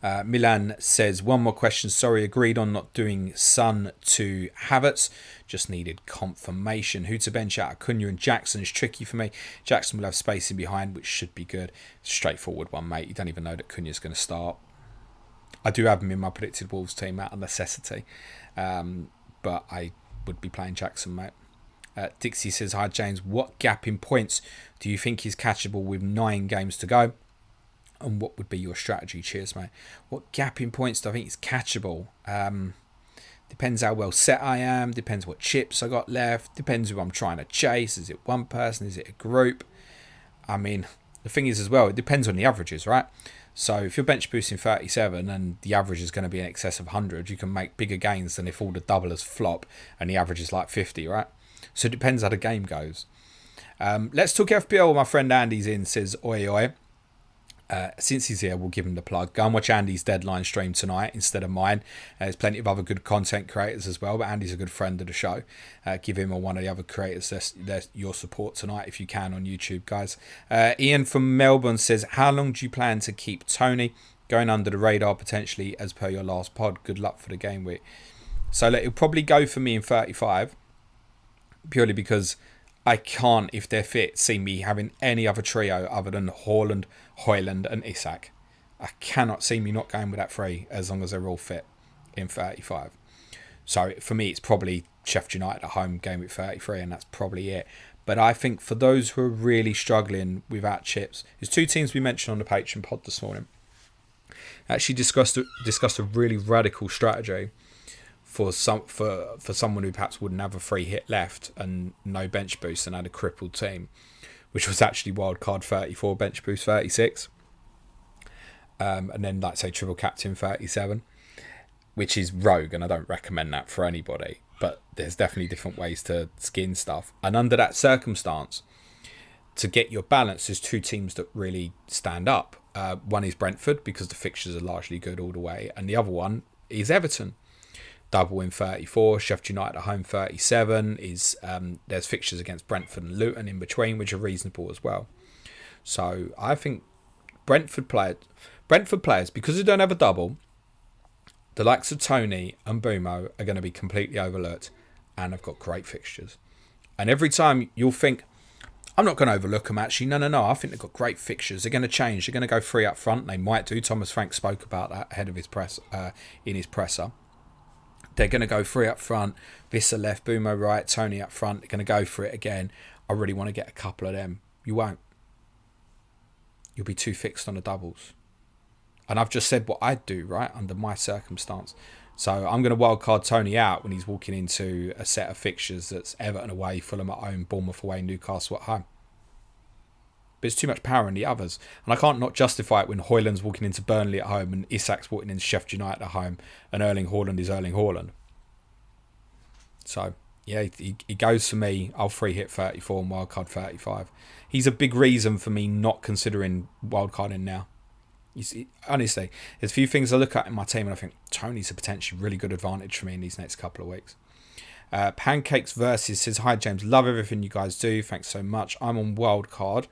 Milan says, one more question. Sorry, agreed on not doing Son to Havertz. Just needed confirmation. Who to bench out? Acuna and Jackson is tricky for me. Jackson will have space in behind, which should be good. Straightforward one, mate. You don't even know that Acuna's going to start. I do have him in my predicted Wolves team out of necessity. But I would be playing Jackson, mate. Dixie says, hi, James. What gap in points do you think is catchable with 9 games to go? And what would be your strategy? Cheers, mate. What gap in points do I think is catchable? Depends how well set I am. Depends what chips I got left. Depends who I'm trying to chase. Is it one person? Is it a group? I mean, the thing is as well, it depends on the averages, right? So if you're bench boosting 37 and the average is going to be in excess of 100, you can make bigger gains than if all the doublers flop and the average is like 50, right? So it depends how the game goes. Let's talk FPL. My friend Andy's in, says, oi, oi. Since he's here, we'll give him the plug. Go and watch Andy's Deadline stream tonight instead of mine. There's plenty of other good content creators as well, but Andy's a good friend of the show. Give him or one of the other creators your support tonight if you can on YouTube, guys. Ian from Melbourne says, how long do you plan to keep Tony going under the radar potentially as per your last pod? Good luck for the game week. So it'll probably go for me in 35, purely because I can't, if they're fit, see me having any other trio other than Haaland, Højlund and Isak. I cannot see me not going with that 3 as long as they're all fit in 35. So for me, it's probably Sheffield United at home game with 33, and that's probably it. But I think for those who are really struggling without chips, there's 2 teams we mentioned on the Patreon pod this morning. Actually discussed a really radical strategy for someone who perhaps wouldn't have a free hit left and no bench boost and had a crippled team, which was actually wildcard 34, bench boost 36, and then like say triple captain 37, which is rogue, and I don't recommend that for anybody, but there's definitely different ways to skin stuff. And under that circumstance, to get your balance, there's 2 teams that really stand up. One is Brentford, because the fixtures are largely good all the way, and the other one is Everton. Double in 34, Sheffield United at home 37 is there's fixtures against Brentford and Luton in between, which are reasonable as well. So I think Brentford players, because they don't have a double, the likes of Tony and Bumo are going to be completely overlooked, and have got great fixtures. And every time you'll think, I'm not going to overlook them actually. No. I think they've got great fixtures. They're going to change. They're going to go 3 up front. They might do. Thomas Frank spoke about that ahead of his press in his presser. They're going to go 3 up front, Vissa left, Bumo right, Tony up front. They're going to go for it again. I really want to get a couple of them. You won't. You'll be too fixed on the doubles. And I've just said what I'd do, right, under my circumstance. So I'm going to wildcard Tony out when he's walking into a set of fixtures that's Everton away, Fulham at home, Bournemouth away, Newcastle at home. But it's too much power in the others. And I can't not justify it when Højlund's walking into Burnley at home and Isak's walking into Sheffield United at home and Erling Haaland is Erling Haaland. So, yeah, he goes for me. I'll free hit 34 and wildcard 35. He's a big reason for me not considering wildcarding now. You see, honestly, there's a few things I look at in my team and I think Tony's a potentially really good advantage for me in these next couple of weeks. Pancakes Versus says, hi James, love everything you guys do. Thanks so much. I'm on wildcard.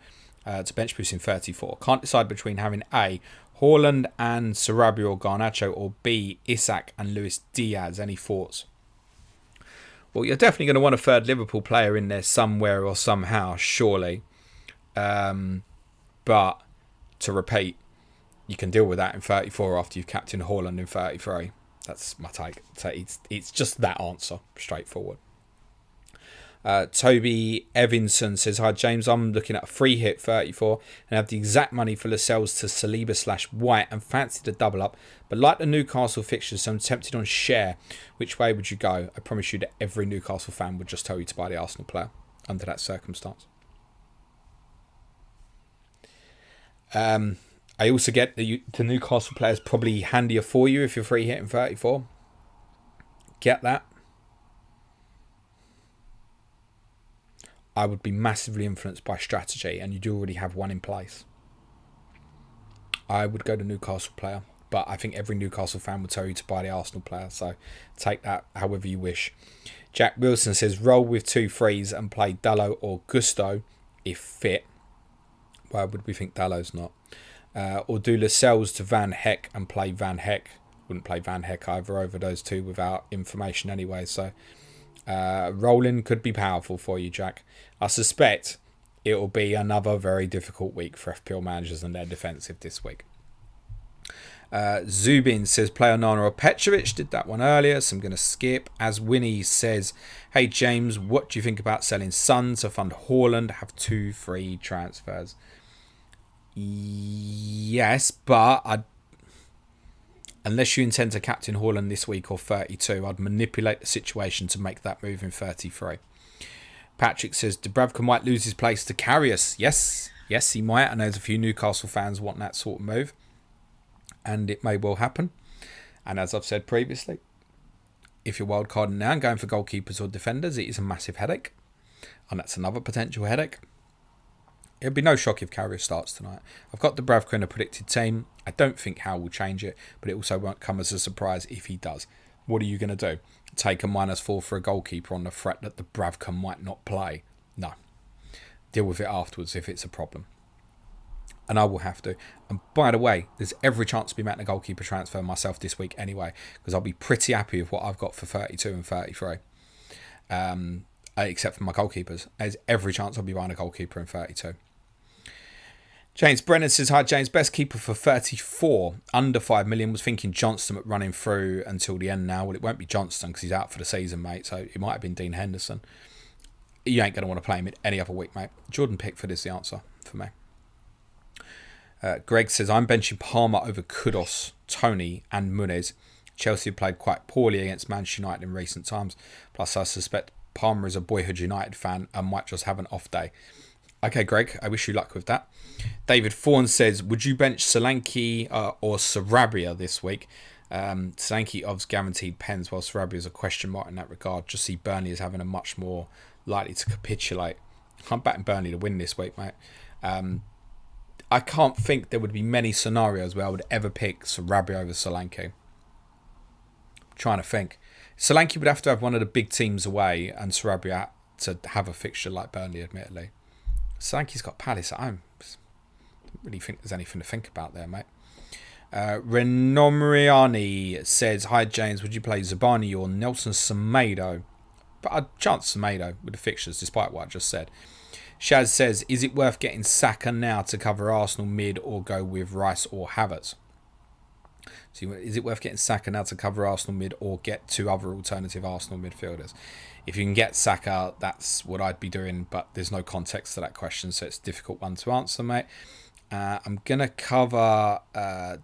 To bench boost in 34. Can't decide between having A, Haaland and Sarabia or Garnacho, or B, Isak and Luis Diaz. Any thoughts? Well, you're definitely going to want a third Liverpool player in there somewhere or somehow, surely. But to repeat, you can deal with that in 34 after you've captained Haaland in 33. That's my take. So it's just that answer, straightforward. Toby Evanson says, hi James, I'm looking at a free hit 34 and have the exact money for Lascelles to Saliba/White and fancy to double up, but like the Newcastle fixtures, so I'm tempted on share. Which way would you go? I promise you that every Newcastle fan would just tell you to buy the Arsenal player under that circumstance. I also get the Newcastle player is probably handier for you if you're free hitting 34. Get that. I would be massively influenced by strategy, and you do already have one in place. I would go to Newcastle player, but I think every Newcastle fan would tell you to buy the Arsenal player, so take that however you wish. Jack Wilson says, roll with 2 frees and play Dalot or Gusto if fit. Why would we think Dalot's not? Or do Lascelles to Van Heck and play Van Heck. Wouldn't play Van Heck either over those two without information anyway, so rolling could be powerful for you, Jack. I suspect it will be another very difficult week for FPL managers and their defensive this week. Zubin says, play Onana or Petrovic. Did that one earlier, so I'm going to skip. As Winnie says, hey James, what do you think about selling Son to fund Haaland? Have 2 free transfers. Yes, but unless you intend to captain Haaland this week or 32, I'd manipulate the situation to make that move in 33. Patrick says, Dubravka might lose his place to Karius. Yes, he might. I know there's a few Newcastle fans want that sort of move, and it may well happen. And as I've said previously, if you're wildcarding now and going for goalkeepers or defenders, it is a massive headache, and that's another potential headache. It'd be no shock if Karius starts tonight. I've got Dubravka in a predicted team. I don't think Howe will change it, but it also won't come as a surprise if he does. What are you going to do? Take a -4 for a goalkeeper on the threat that Dubravka might not play? No. Deal with it afterwards if it's a problem. And I will have to. And by the way, there's every chance to be making a goalkeeper transfer myself this week anyway, because I'll be pretty happy with what I've got for 32 and 33. Except for my goalkeepers. There's every chance I'll be buying a goalkeeper in 32. James Brennan says, hi James, best keeper for 34, under 5 million. Was thinking Johnston but running through until the end now. Well, it won't be Johnston because he's out for the season, mate. So it might have been Dean Henderson. You ain't going to want to play him any other week, mate. Jordan Pickford is the answer for me. Greg says, I'm benching Palmer over Kudos, Tony and Muniz. Chelsea have played quite poorly against Manchester United in recent times. Plus, I suspect Palmer is a Boyhood United fan and might just have an off day. Okay, Greg, I wish you luck with that. David Fawn says, would you bench Solanke or Sarabia this week? Solanke offers guaranteed pens, while Sarabia is a question mark in that regard. Just see Burnley as having a much more likely to capitulate. I'm betting Burnley to win this week, mate. I can't think there would be many scenarios where I would ever pick Sarabia over Solanke. I'm trying to think. Solanke would have to have one of the big teams away and Sarabia to have a fixture like Burnley, admittedly. Solanke's got Palace at home. I don't really think there's anything to think about there, mate. Renomriani says, hi James, would you play Zabani or Nelson Semedo? But I'd chance Semedo with the fixtures, despite what I just said. Shaz says, is it worth getting Saka now to cover Arsenal mid or go with Rice or Havertz? So is it worth getting Saka now to cover Arsenal mid or get 2 other alternative Arsenal midfielders? If you can get Saka, that's what I'd be doing, but there's no context to that question, so it's a difficult one to answer, mate. I'm going to cover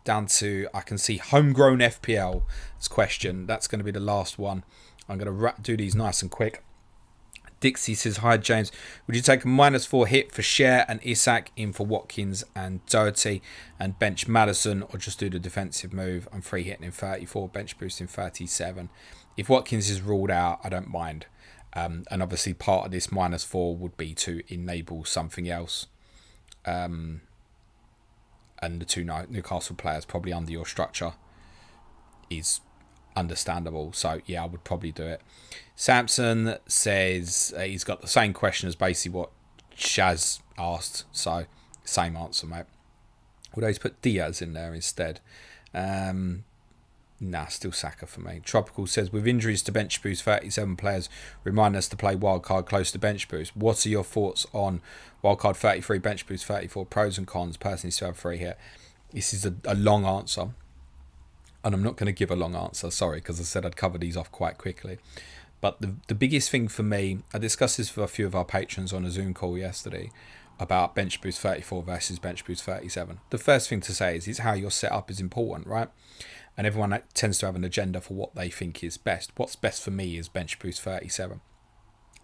down to, I can see homegrown FPL's question. That's going to be the last one. I'm going to do these nice and quick. Dixie says, hi James, would you take a -4 hit for Cher and Isak in for Watkins and Doherty and bench Maddison, or just do the defensive move? I'm free hitting in 34, bench boost in 37. If Watkins is ruled out, I don't mind. And obviously part of this -4 would be to enable something else. And the 2 Newcastle players probably under your structure is understandable. So yeah, I would probably do it. Samson says he's got the same question as basically what Shaz asked. So same answer, mate. Although he's put Diaz in there instead. Nah, still Saka for me. Tropical says, with injuries to bench boost 37 players, remind us to play wildcard close to bench boost. What are your thoughts on wildcard 33, bench boost 34, pros and cons? Personally, still have 3 here. This is a long answer. And I'm not going to give a long answer, sorry, because I said I'd cover these off quite quickly. But the biggest thing for me, I discussed this with a few of our patrons on a Zoom call yesterday about bench boost 34 versus bench boost 37. The first thing to say is how you're set up is important, right? And everyone tends to have an agenda for what they think is best. What's best for me is bench boost 37.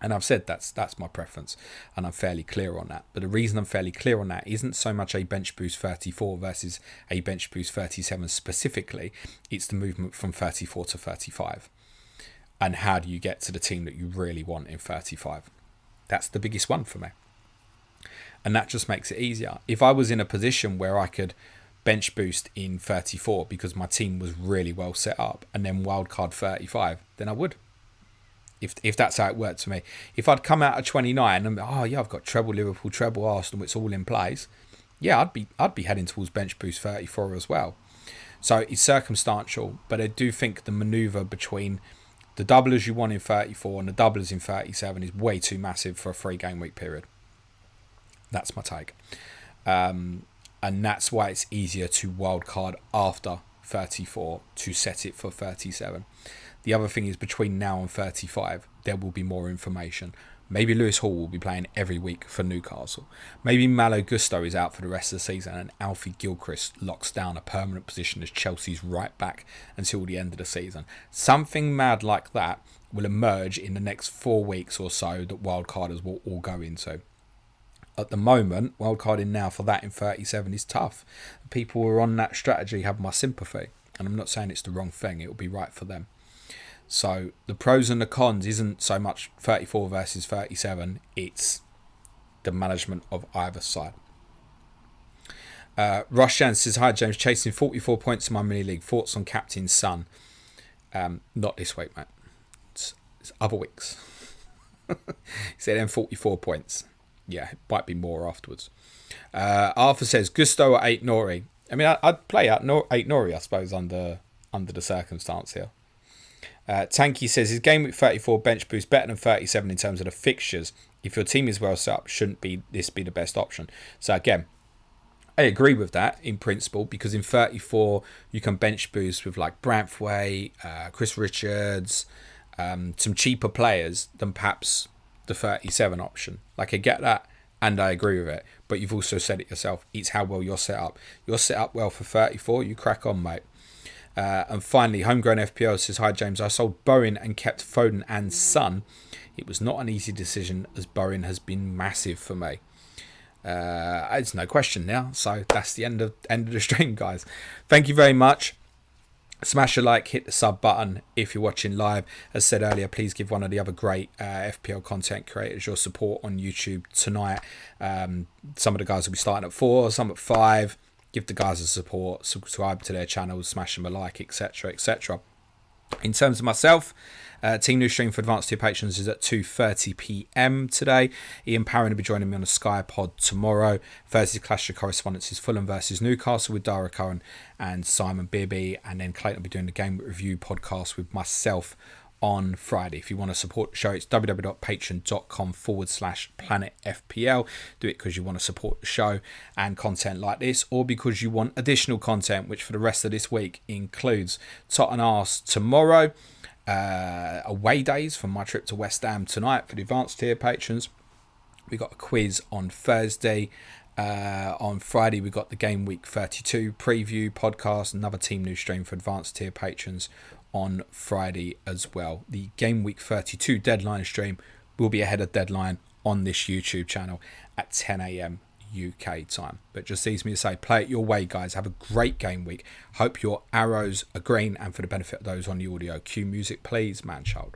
And I've said that's my preference, and I'm fairly clear on that. But the reason I'm fairly clear on that isn't so much a bench boost 34 versus a bench boost 37 specifically. It's the movement from 34 to 35. And how do you get to the team that you really want in 35? That's the biggest one for me. And that just makes it easier. If I was in a position where I could bench boost in 34 because my team was really well set up and then wildcard 35, then I would. If that's how it worked for me. If I'd come out at 29 and I've got treble Liverpool, treble Arsenal, it's all in place. Yeah, I'd be heading towards bench boost 34 as well. So it's circumstantial, but I do think the manoeuvre between the doublers you want in 34 and the doublers in 37 is way too massive for a 3 game week period. That's my take. And that's why it's easier to wildcard after 34 to set it for 37. The other thing is between now and 35, there will be more information. Maybe Lewis Hall will be playing every week for Newcastle. Maybe Malo Gusto is out for the rest of the season and Alfie Gilchrist locks down a permanent position as Chelsea's right back until the end of the season. Something mad like that will emerge in the next 4 weeks or so that wildcarders will all go into. At the moment, wildcarding now for that in 37 is tough. People who are on that strategy have my sympathy. And I'm not saying it's the wrong thing. It will be right for them. So the pros and the cons isn't so much 34 versus 37. It's the management of either side. Roshan says, hi James, chasing 44 points in my mini league. Thoughts on Captain Son? Not this week, mate. It's other weeks. He said then 44 points. Yeah, it might be more afterwards. Arthur says, Gusto at 8 Nori. I mean, I'd play at 8 Nori, I suppose, under the circumstance here. Tanky says, is Game Week 34 bench boost better than 37 in terms of the fixtures? If your team is well set up, shouldn't this be the best option? So again, I agree with that in principle, because in 34 you can bench boost with like Branthwaite, Chris Richards, some cheaper players than perhaps the 37 option. Like I get that and I agree with it, but you've also said it yourself. It's how well you're set up. You're set up well for 34. You crack on, mate. And finally, Homegrown FPL says, hi James, I sold Bowen and kept Foden and Son. It was not an easy decision as Bowen has been massive for me. It's no question now. So that's the end of the stream, guys. Thank you very much. Smash a like, hit the sub button if you're watching live. As said earlier, please give one of the other great FPL content creators your support on YouTube tonight. Some of the guys will be starting at 4, some at 5. Give the guys a support, subscribe to their channels, smash them a like, etc, etc. In terms of myself, team new stream for advanced tier patrons is at 2:30 p.m. today. Ian Parron will be joining me on a Sky pod tomorrow. Thursday's Clash of Correspondence is Fulham versus Newcastle with Dara Cohen and Simon Beerby. And then Clayton will be doing the Game Review podcast with myself on Friday. If you want to support the show, it's www.patreon.com/planetfpl. Do it because you want to support the show and content like this, or because you want additional content, which for the rest of this week includes Tottenham Arse tomorrow, away days from my trip to West Ham tonight for the advanced tier patrons. We got a quiz on Thursday. On Friday, we got the Game Week 32 preview podcast, another team new stream for advanced tier patrons on Friday as well. The Game Week 32 deadline stream will be ahead of deadline on this YouTube channel at 10 a.m. UK time. But just leaves me to say, play it your way, guys. Have a great game week. Hope your arrows are green, and for the benefit of those on the audio, cue music, please, man child.